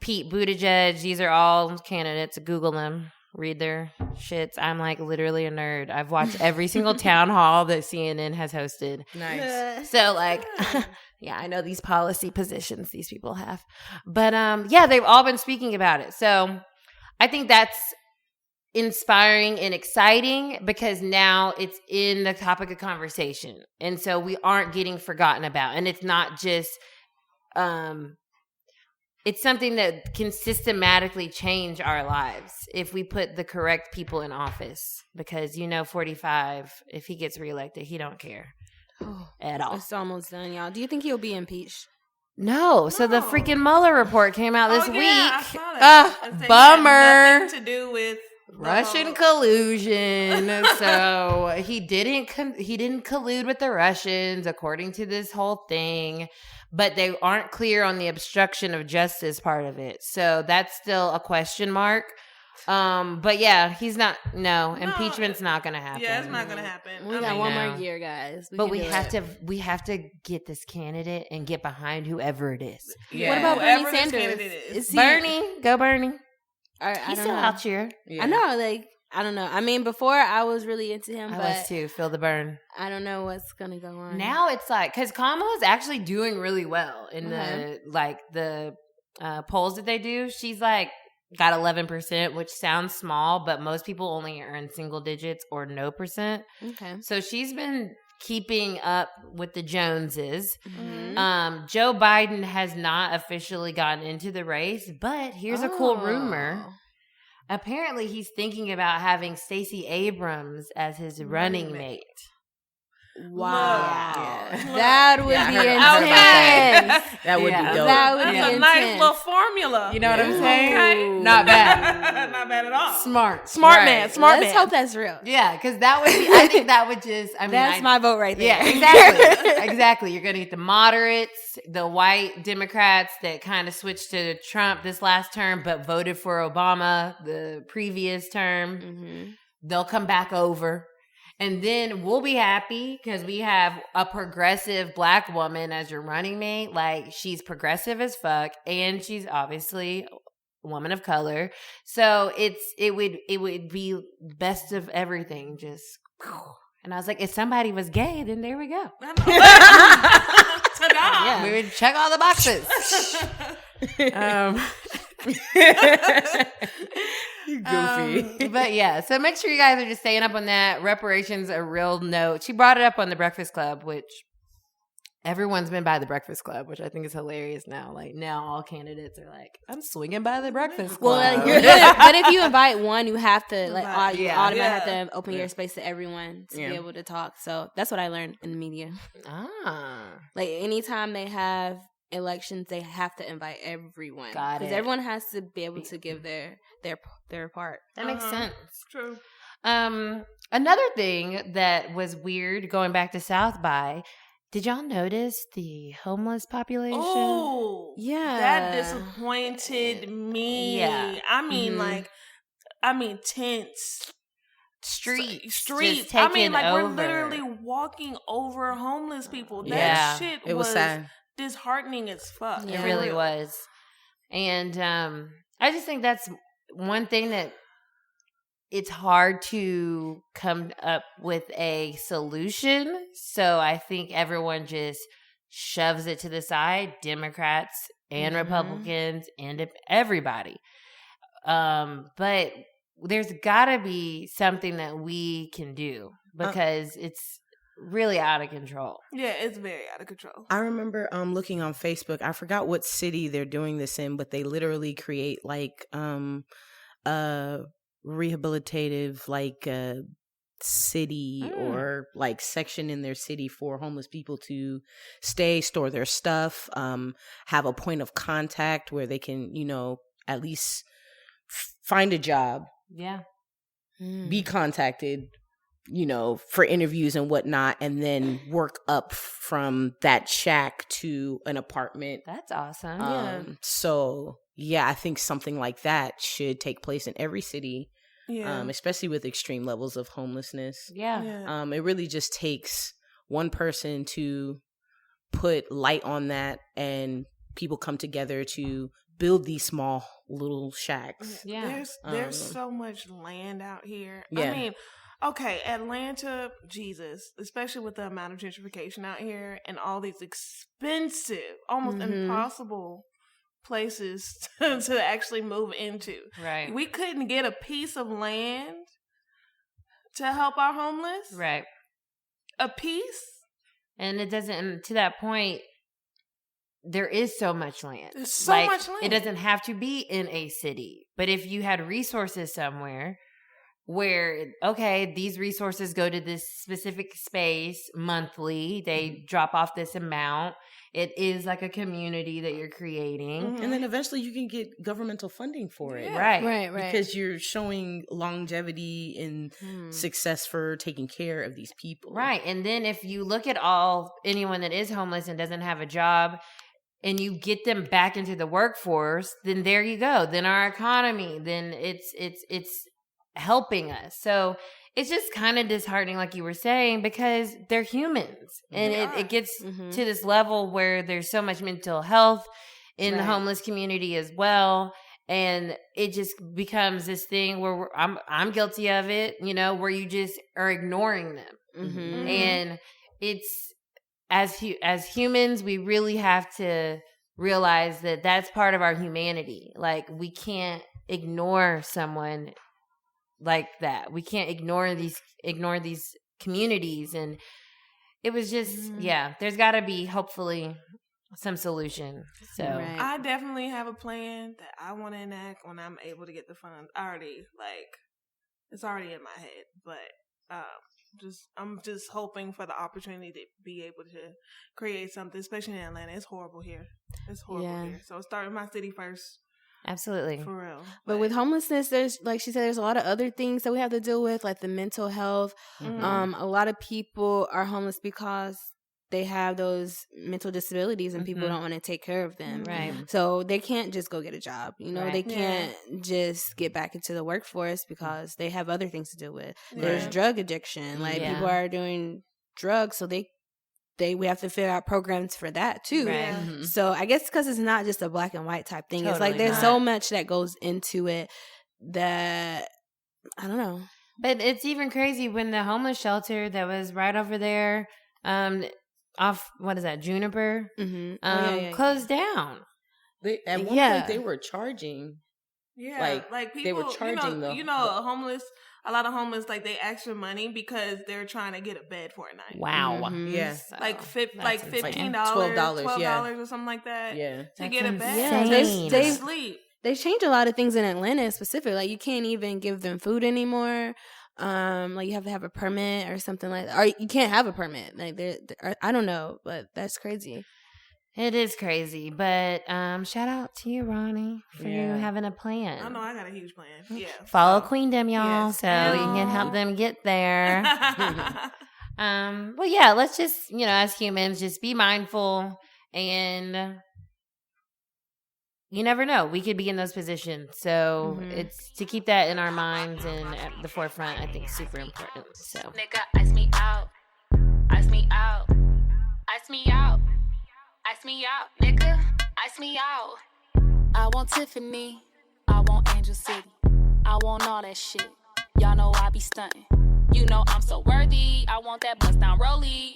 Pete Buttigieg, these are all candidates. Google them. Read their shits. I'm like literally a nerd. I've watched every single town hall that CNN has hosted. Nice. So like, yeah, I know these policy positions these people have. But yeah, they've all been speaking about it. So I think that's inspiring and exciting because now it's in the topic of conversation. And so we aren't getting forgotten about. And it's not just it's something that can systematically change our lives if we put the correct people in office. Because, 45, if he gets reelected, he don't care at all. It's almost done, y'all. Do you think he'll be impeached? No. So the freaking Mueller report came out this week. I saw that. Bummer. Nothing to do with Russian collusion. So he didn't collude with the Russians, according to this whole thing. But they aren't clear on the obstruction of justice part of it. So that's still a question mark. But yeah, impeachment's not going to happen. Yeah, it's not going to happen. We got one more year, guys. We have to get this candidate and get behind whoever it is. Yeah. What about Bernie Whoever Sanders? Is Bernie, go Bernie. He's still out here. Yeah. I know, I don't know. I mean, before I was really into him, I but was too. Feel the burn. I don't know what's gonna go on. Now it's like, because Kamala's actually doing really well in the polls that they do. She's got 11%, which sounds small, but most people only earn single digits or no percent. Okay. So she's been keeping up with the Joneses. Mm-hmm. Joe Biden has not officially gotten into the race, but here's a cool rumor. Apparently, he's thinking about having Stacey Abrams as his running mate. Wow. Yeah. That would be intense. That would be dope. That would be That's a intense. nice little formula. You know what I'm saying? Okay. Not bad. Not bad at all. Smart man. Let's hope that's real. Yeah, because that would be, I think that would just, that's my vote right there. Yeah, exactly. Exactly. You're going to get the moderates, the white Democrats that kind of switched to Trump this last term, but voted for Obama the previous term. Mm-hmm. They'll come back over. And then we'll be happy because we have a progressive black woman as your running mate. Like, she's progressive as fuck, and she's obviously a woman of color. So it would be best of everything. Just, and I was like, if somebody was gay, then there we go. Yeah, we would check all the boxes. Goofy. But yeah, so make sure you guys are just staying up on that. Reparations, a real note. She brought it up on the Breakfast Club, which everyone's been by the Breakfast Club, which I think is hilarious now. Like, now all candidates are like, I'm swinging by the Breakfast Club. Well, but if you invite one, you have to automatically have to open your space to everyone to be able to talk. So that's what I learned in the media. Like, anytime they have elections, they have to invite everyone. Because everyone has to be able to give their part. That makes sense. True. Another thing that was weird going back to South by, did y'all notice the homeless population? Oh, yeah. That disappointed me. Yeah. I mean, tents. streets. Streets. I mean, like over. we're literally walking over homeless people. That Yeah. shit It was sad. disheartening as fuck. It really was. And I just think that's one thing that it's hard to come up with a solution. So I think everyone just shoves it to the side, Democrats and Republicans and everybody. But there's got to be something that we can do because it's really out of control. Yeah, it's very out of control. I remember looking on Facebook. I forgot what city they're doing this in, but they literally create like rehabilitative like city or like section in their city for homeless people to stay, store their stuff, have a point of contact where they can, you know, at least find a job, be contacted, you know, for interviews and whatnot, and then work up from that shack to an apartment. That's awesome. So yeah, I think something like that should take place in every city, especially with extreme levels of homelessness. It really just takes one person to put light on that, and people come together to build these small little shacks. There's so much land out here. Yeah. I mean, okay, Atlanta, Jesus, especially with the amount of gentrification out here and all these expensive, almost impossible places to actually move into. Right. We couldn't get a piece of land to help our homeless. Right. A piece. And it doesn't, to that point, there is so much land. There's so much land. It doesn't have to be in a city. But if you had resources somewhere where, okay, these resources go to this specific space monthly, they drop off this amount. It is like a community that you're creating. And then eventually you can get governmental funding for it. Right. Because you're showing longevity and success for taking care of these people. Right. And then if you look at anyone that is homeless and doesn't have a job, and you get them back into the workforce, then there you go. Then our economy, then it's helping us. So it's just kind of disheartening, like you were saying, because they're humans. And it gets to this level where there's so much mental health in the homeless community as well. And it just becomes this thing where I'm guilty of it, you know, where you just are ignoring them. And it's, as humans, we really have to realize that that's part of our humanity. Like, we can't ignore someone like that. We can't ignore these communities. And it was just, there's got to be hopefully some solution. So I definitely have a plan that I want to enact when I'm able to get the funds. It's already in my head, but I'm just hoping for the opportunity to be able to create something, especially in Atlanta. It's horrible here. Here. So start in my city first. Absolutely. For real. But with homelessness, there's, like she said, there's a lot of other things that we have to deal with, like the mental health. A lot of people are homeless because they have those mental disabilities and people don't want to take care of them. Right. So they can't just go get a job. You know, Right. they can't just get back into the workforce because they have other things to deal with. There's drug addiction. Like people are doing drugs, so we have to figure out programs for that too. Right. So I guess because it's not just a black and white type thing. It's like Totally there's so much that goes into it that I don't know. But it's even crazy when the homeless shelter that was right over there, off what is that, Juniper, closed down. At one point they were charging. Yeah, like people, they were charging a lot of homeless, like they ask for money because they're trying to get a bed for a night. Wow. Yeah. So Like $15, $12, $12 or something like that. Yeah. To get a bed. insane. To sleep. They've changed a lot of things in Atlanta specifically. Like you can't even give them food anymore. Like you have to have a permit or something like that. Or you can't have a permit. Like I don't know, but that's crazy. It is crazy, but shout out to you, Ronnie, for you having a plan. I know I got a huge plan. Yeah. Follow Queendom, y'all, Yes. so you can help them get there. Well, yeah, let's just, as humans, just be mindful and, you never know. We could be in those positions. So it's to keep that in our minds and at the forefront, I think, super important. So Nigga, ice me out. Ice me out. Ice me out. Ice me out. Nigga, ice me out. I want Tiffany. I want Angel City. I want all that shit. Y'all know I be stunting. You know I'm so worthy. I want that bust down rollie.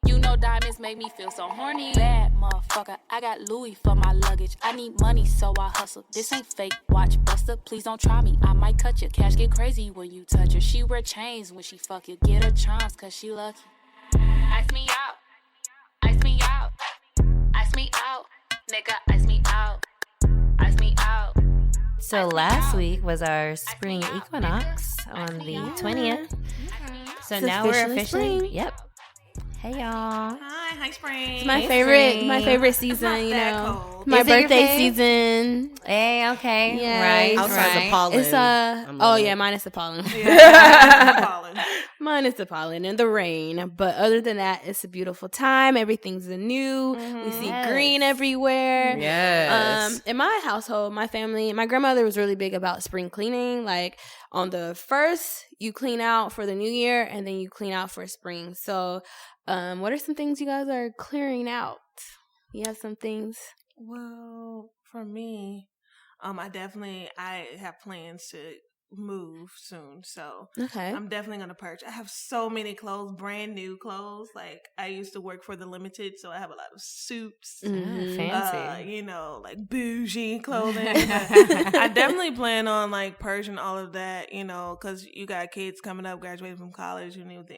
You know diamonds make me feel so horny. Bad motherfucker, I got Louis for my luggage. I need money, so I hustle. This ain't fake, watch buster. Please don't try me, I might cut you. Cash get crazy when you touch her. She wear chains when she fuck you. Get her charms, cause she lucky. Ice me out, ice me out, ice me out. Nigga, ice me out, ice me out. So last week was our spring equinox on the 20th. So It's now we're officially officially, spring. yep. Hey y'all. Hi spring. It's my Hey, favorite. spring. My favorite season. not You that know, cold. my Is it your birthday fave? season. Hey, okay. Yes. Right. Outside's right. appalling. It's I'm oh loving yeah, it. minus the pollen. Pollen. Minus the pollen and the rain. But other than that, it's a beautiful time. Everything's anew. We see Yes. green everywhere. Yes. In my household, my family, my grandmother was really big about spring cleaning. Like on the 1st, you clean out for the new year, and then you clean out for spring. So, what are some things you guys are clearing out? You have some things. Well, for me, I have plans to move soon, so Okay. I'm definitely gonna purge. I have so many clothes, brand new clothes. Like I used to work for the Limited, so I have a lot of suits. Fancy. You know, like bougie clothing. But I definitely plan on like purging all of that, you know, because you got kids coming up, graduating from college, who need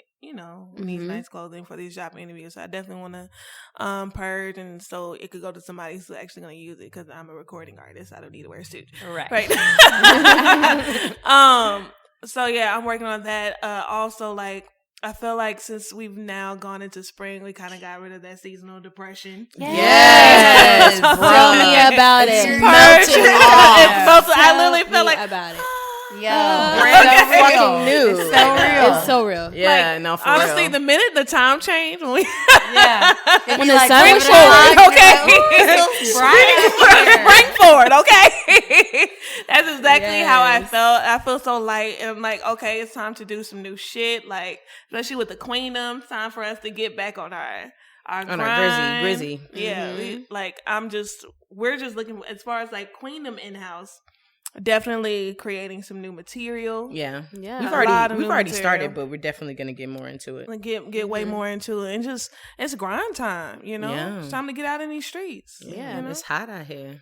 need nice clothing for these job interviews. So I definitely want to purge, and so it could go to somebody who's actually going to use it, because I'm a recording artist. I don't need to wear a suit. Right. So yeah, I'm working on that. Also, like, I feel like since we've now gone into spring, we kind of got rid of that seasonal depression. Yes. Tell me about it. I literally feel like about it. Yo. Brand so fucking real. new. It's so real. It's so real. Yeah, no, for honestly, real. the minute the time changed when we Yeah. When the sun was forward, shining. okay, bring forward, okay. That's exactly how I felt. I feel so light, and I'm like, okay, it's time to do some new shit. Like, especially with the Queendom, it's time for us to get back on our grizzy. Yeah, we're just looking as far as like Queendom in house. Definitely creating some new material. Yeah. We've already started, but we're definitely gonna get more into it. Like get way more into it, and just it's grind time. You know, it's time to get out in these streets. Yeah, you know? it's hot out here.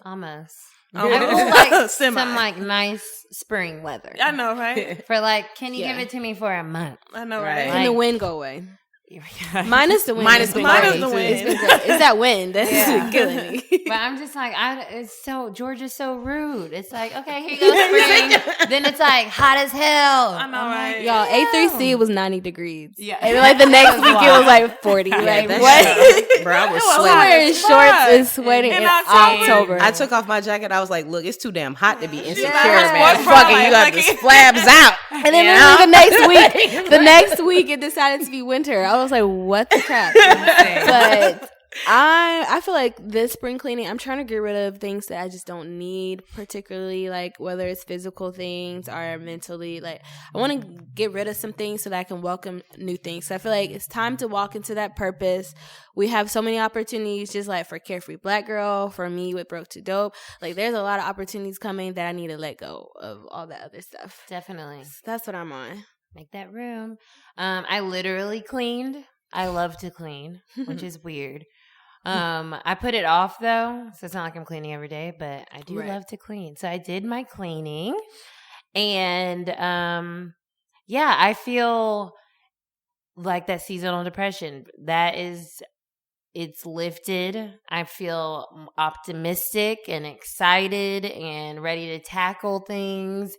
Almost. Oh, I would like Semi. some like nice spring weather. I know, right? For like, can you give it to me for a month? I know, right? Can the wind go away? Minus the wind. Minus the wind. It's been great. It's that wind that's killing me. But I'm just like, Georgia's so rude. It's like, okay, here you go, spring. Then it's like hot as hell. I know, right? Y'all, A3C was 90 degrees. Yeah. And like the next week it was like 40. Like, that's what? Bro, I was I'm sweating. wearing shorts and sweating in October. I took off my jacket. I was like, look, it's too damn hot to be insecure, like, man. sports Fuck bra, it, you got like- the slabs out. And then literally the next week it decided to be winter. I was like, what the crap? But I feel like this spring cleaning, I'm trying to get rid of things that I just don't need, particularly like whether it's physical things or mentally. Like I want to get rid of some things so that I can welcome new things. So I feel like it's time to walk into that purpose. We have so many opportunities, just like for Carefree Black Girl, for me with Broke to Dope. Like there's a lot of opportunities coming that I need to let go of all that other stuff. Definitely. So that's what I'm on. Make that room. I literally cleaned. I love to clean, which is weird. I put it off though, so it's not like I'm cleaning every day, but I do love to clean. So I did my cleaning, and I feel like that seasonal depression, it's lifted. I feel optimistic and excited and ready to tackle things.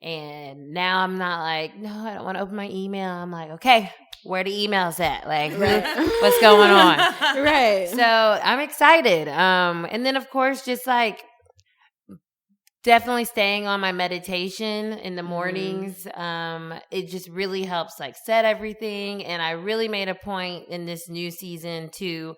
And now I'm not like, no, I don't want to open my email. I'm like, okay, where the emails at? Like, what's going on? Right. So I'm excited. And then, of course, just like definitely staying on my meditation in the mornings. It just really helps like set everything. And I really made a point in this new season to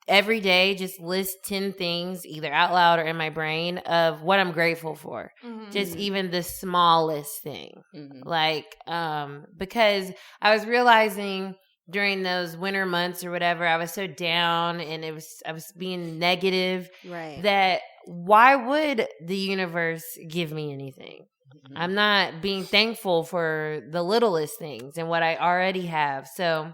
every day just list 10 things either out loud or in my brain of what I'm grateful for. Just even the smallest thing. Like, because I was realizing during those winter months or whatever, I was so down and I was being negative. Right. That why would the universe give me anything? I'm not being thankful for the littlest things and what I already have. So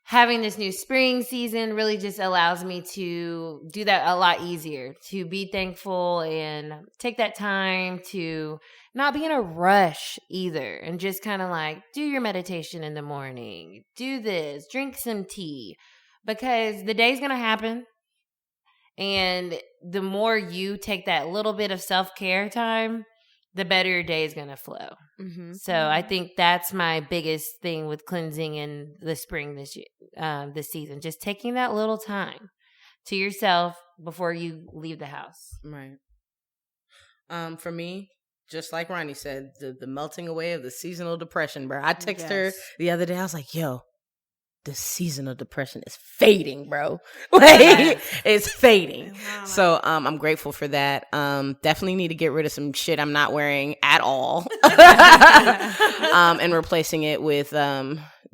having this new spring season really just allows me to do that a lot easier, to be thankful and take that time to not be in a rush either, and just kind of like do your meditation in the morning, do this, drink some tea, because the day's going to happen. And the more you take that little bit of self-care time, the better your day is going to flow. So I think that's my biggest thing with cleansing in the spring this season. Just taking that little time to yourself before you leave the house. Right. For me, just like Ronnie said, the melting away of the seasonal depression, bro. I texted her the other day. I was like, yo, the seasonal depression is fading, bro. Like, it's fading. So I'm grateful for that. Definitely need to get rid of some shit I'm not wearing at all. And replacing it with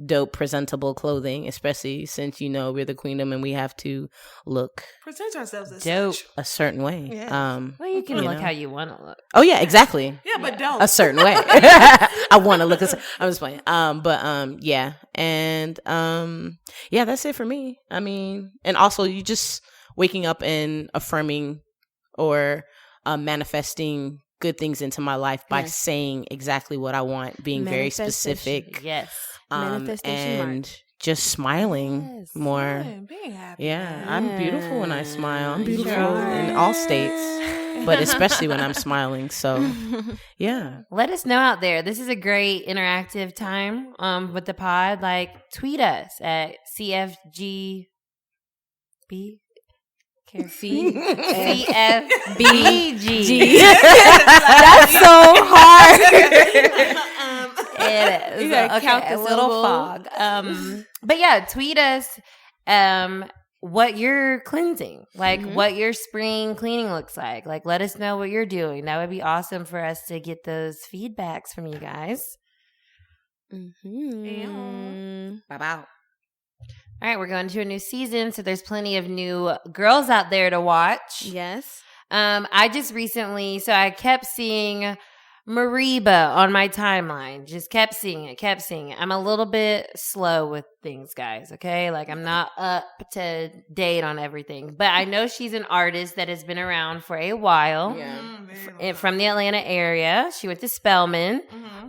dope, presentable clothing, especially since, we're the Queendom and we have to look present ourselves as dope such. a certain way. Yeah. Well, you can look how you want to look. Oh yeah, exactly. Yeah, but don't. A certain way. I want to look. I'm just playing. Yeah, and yeah, that's it for me. I mean, and also you just waking up and affirming or manifesting good things into my life by saying exactly what I want, being very specific. Yes. Manifestation and March. just smiling more. Yeah, being happy. Yeah, I'm beautiful when I smile. I'm beautiful in all states, but especially when I'm smiling. So, yeah. Let us know out there. This is a great interactive time with the pod. Like, tweet us at CFGB. CFBG. That's so hard. It is. You gotta count the a little syllables. fog. But yeah, tweet us what you're cleansing, like what your spring cleaning looks like. Like, let us know what you're doing. That would be awesome for us to get those feedbacks from you guys. Bye-bye. All right, we're going to a new season, so there's plenty of new girls out there to watch. Yes. I just recently, so I kept seeing Mariba on my timeline. Just kept seeing it. I'm a little bit slow with things, guys, okay? Like, I'm not up to date on everything. But I know she's an artist that has been around for a while. Yeah. From the Atlanta area. She went to Spelman.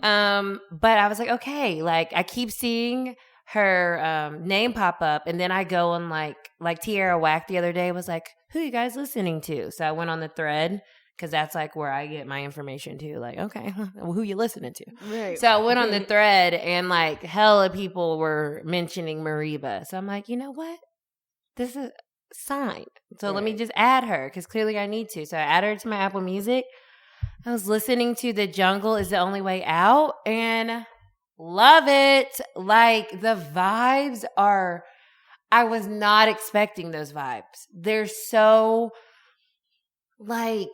But I was like, okay, like, I keep seeing her name pop up, and then I go on like Tierra Whack the other day was like, who you guys listening to? So I went on the thread, because that's like where I get my information too. Like, okay, well, who you listening to? Right. So I went on the thread, and like hella people were mentioning Mariba. So I'm like, you know what? This is a sign. So let me just add her, because clearly I need to. So I added her to my Apple Music. I was listening to The Jungle Is the Only Way Out, and love it. Like, the vibes are, I was not expecting those vibes. They're so, like,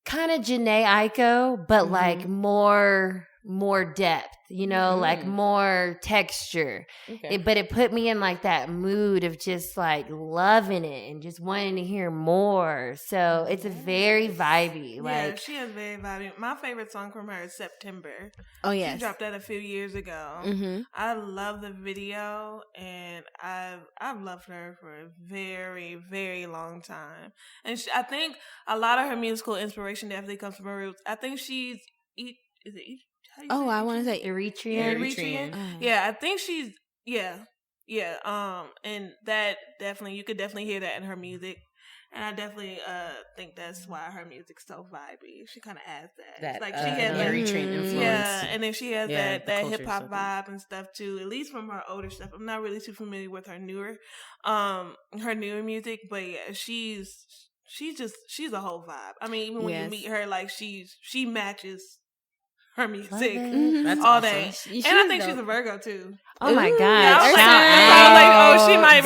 kind of Jhené Aiko, but like more depth, like more texture. But it put me in like that mood of just like loving it and just wanting to hear more. So it's very vibey. Yeah, Like, she is very vibey. My favorite song from her is September. Oh, yes. She dropped that a few years ago. I love the video, and I've loved her for a very, very long time. And I think a lot of her musical inspiration definitely comes from her roots. I think she's I want to say Eritrean. Yeah, I think she's yeah. And that definitely, you could definitely hear that in her music. And I definitely think that's why her music's so vibey. She kind of adds that. Like, she has that Eritrean influence. Yeah, and then she has that culture hip hop stuff. vibe and stuff too. At least from her older stuff. I'm not really too familiar with her newer music, but yeah, she's a whole vibe. I mean, even when you meet her, like, she matches her music That's all awesome. day. She's And I think dope. she's a Virgo too. Oh my God. Yeah, I was Shout like, out. oh, she might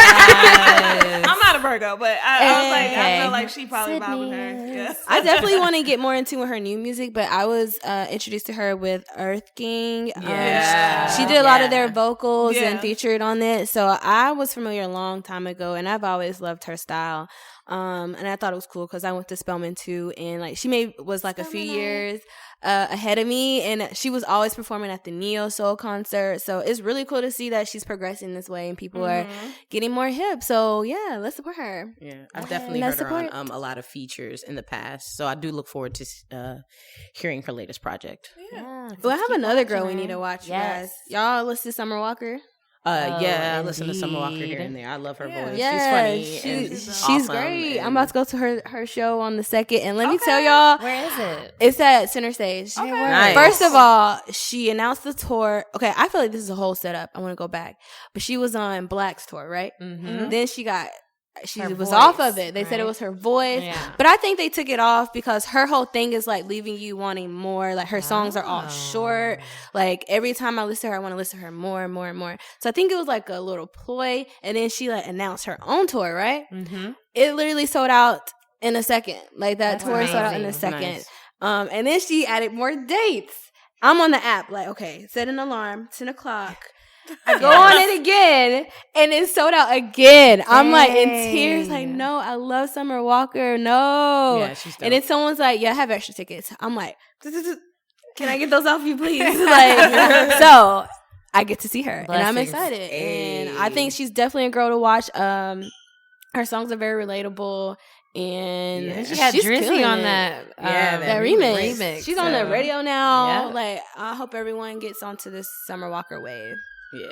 Yes. I'm not a Virgo, but I was like, I Okay. feel like she probably vibe with her. Cidnee. Yes. I definitely want to get more into her new music, but I was introduced to her with Earth King. She did a lot of their vocals and featured on it. So I was familiar a long time ago, and I've always loved her style. And I thought it was cool because I went to Spelman too, and like she was like a few years ahead of me, and she was always performing at the Neo Soul concert. So it's really cool to see that she's progressing this way and people are getting more hip. So yeah, let's support her. Yeah, I've definitely heard her on a lot of features in the past. So I do look forward to hearing her latest project. Well, I have another girl we need to watch. Yes, y'all listen to Summer Walker. I listen to Summer Walker here and there. I love her voice. Yeah, she's funny. she's awesome, great. and I'm about to go to her show on the 2nd, and let me tell y'all, Where is it? it's at Center Stage. Okay. Nice. First of all, she announced the tour. Okay, I feel like this is a whole setup. I want to go back, but she was on Black's tour, right? Mm-hmm. Then she Her was voice, off of it. They said it right? was her voice, Yeah. but I think they took it off because her whole thing is like leaving you wanting more. Like her songs are all short. Like every time I listen to her, I want to listen to her more and more and more. So I think it was like a little ploy, and then she like announced her own tour, right? Mm-hmm. It literally sold out in a second. Like that That's tour sold out in a amazing. second. Nice. And then she added more dates. I'm on the app, like, okay, set an alarm, 10 o'clock. I go on it again, and it sold out again. I'm like in tears, like, no, I love Summer Walker, no. Yeah, she's dope. And then someone's like, yeah, I have extra tickets. I'm like, can I get those off you, please? Like, so I get to see her, and I'm Blessings. excited. And I think she's definitely a girl to watch. Her songs are very relatable, and She got she's Drizzy killing on it. that. That remix. She's on the so- radio now. Yeah. Like, I hope everyone gets onto this Summer Walker wave. Yeah.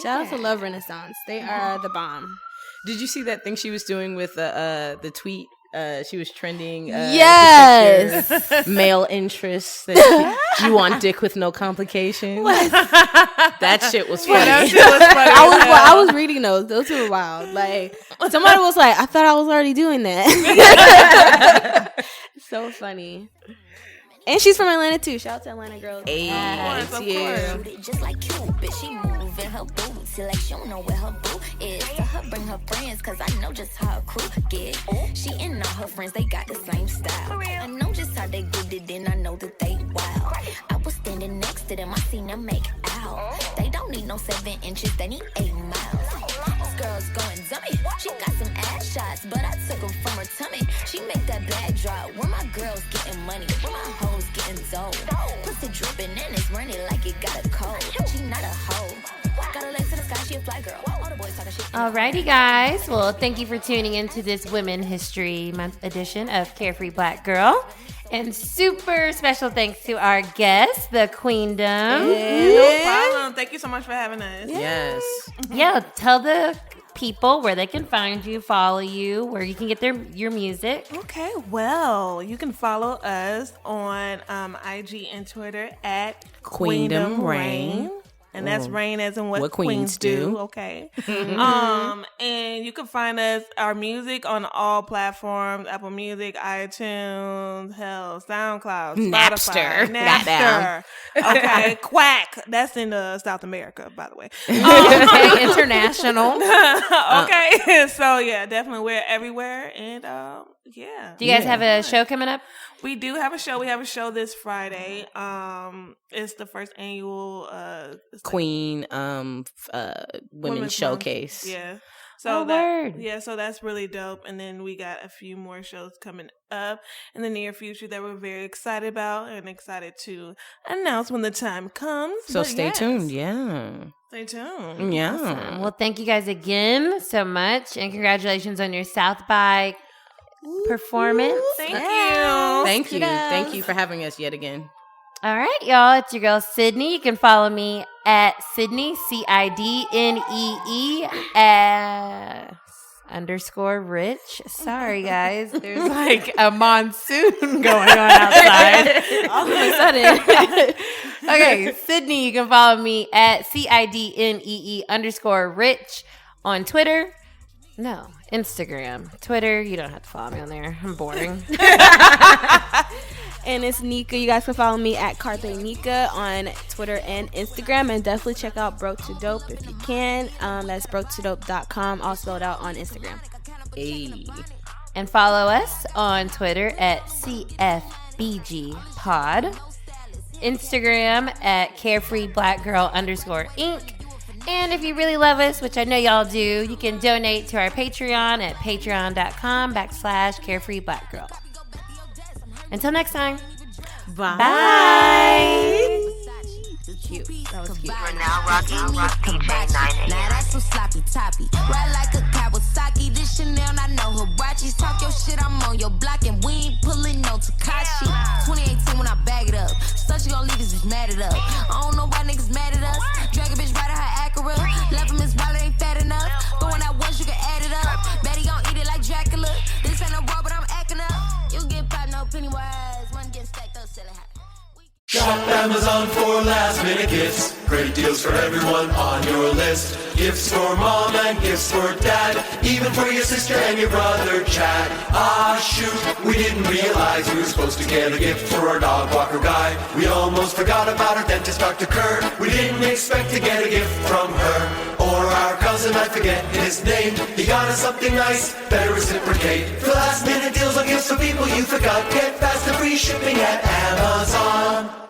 Shout out to Love Renaissance. They are the bomb. Did you see that thing she was doing with the tweet? She was trending. Yes. to secure male interest. That you want dick with no complications. That shit was funny. That shit was funny. I was reading those. Those were wild. Like, somebody was like, I thought I was already doing that. So funny. And she's from Atlanta too. Shout out to Atlanta girls. Hey, Of course. Just like Cupid, she moving her booty like she don't know where her boo is. To her bring her friends, cause I know just how her crew get. She and all her friends, they got the same style. I know just how they get it, and I know that they wild. I was standing next to them, I seen them make out. They don't need no 7 inches, they need 8 miles. This girl's going dummy. She got some ass shots, but I took them from her tummy. She make that bag drop. Where my girls getting money, where my hoes getting dough. Pussy dripping and it's running like it got a cold. She not a hoe. Got her legs to the sky, she a fly girl. All the boys talking shit. Alrighty, guys. Well, thank you for tuning into this Women History Month edition of Carefree Black Girl. And super special thanks to our guest, the Queendom. No problem. Thank you so much for having us. Yes. Yeah, tell the people where they can find you, follow you, where you can get your music. Okay, well, you can follow us on IG and Twitter at Queendom Raine. And that's Raine as in what queens queens do. do. Okay. And you can find our music on all platforms: Apple Music, iTunes, SoundCloud, Spotify, Napster. Okay, Quack. That's in South America, by the way. Okay, international. Okay, so yeah, definitely we're everywhere, and yeah. Do you guys have a show coming up? We do have a show. We have a show this Friday. It's the first annual Queen Women's Women's Showcase. Month. Yeah. So word. so that's really dope. And then we got a few more shows coming up in the near future that we're very excited about and excited to announce when the time comes. So But stay yes, tuned. Yeah. Stay tuned. Yeah. Awesome. Well, thank you guys again so much, and congratulations on your South by performance. Thank you. Thank you. Thank you for having us yet again. All right, y'all. It's your girl Cidnee. You can follow me at Cidnee CIDNEE _rich. Sorry, guys. There's like a monsoon going on outside all of a sudden. Okay, Cidnee. You can follow me at CIDNEE _rich on Twitter. No, Instagram. Twitter, you don't have to follow me on there. I'm boring. And it's Nika. You guys can follow me at Carpe Nika on Twitter and Instagram. And definitely check out Broke to Dope if you can. That's broketodope.com, all spelled out on Instagram. Hey. And follow us on Twitter at CFBGPod. Instagram at CareFreeBlackGirl_Inc. And if you really love us, which I know y'all do, you can donate to our Patreon at patreon.com/CareFreeBlackGirl. Until next time. Bye. Bye. Cute. That was cute. You're now rocking with DJ 9 Now that's so sloppy toppy. Ride like a Kawasaki. This Chanel, I know Hirachis. Talk your shit, I'm on your block, and we ain't pulling no Takashi. 2018 when I bag it up. Stuff you gon' leave this bitch mad at up. I don't know why niggas mad at us. Drag a bitch right at her Acura. Left him his wallet ain't fat enough. But when I once you can add it up. Betty gon' eat it like Dracula. This ain't no raw, but I'm acting up. You get popped, no Pennywise. One get stacked up, selling hot. Shop Amazon for last minute gifts. Great deals for everyone on your list. Gifts for mom and gifts for dad. Even for your sister and your brother Chad. Ah shoot, we didn't realize we were supposed to get a gift for our dog walker guy. We almost forgot about our dentist Dr. Kerr. We didn't expect to get a gift from her. Or our cousin, I forget his name. He got us something nice, better reciprocate. For last minute deals on gifts for people you forgot. Get fast and free shipping at Amazon.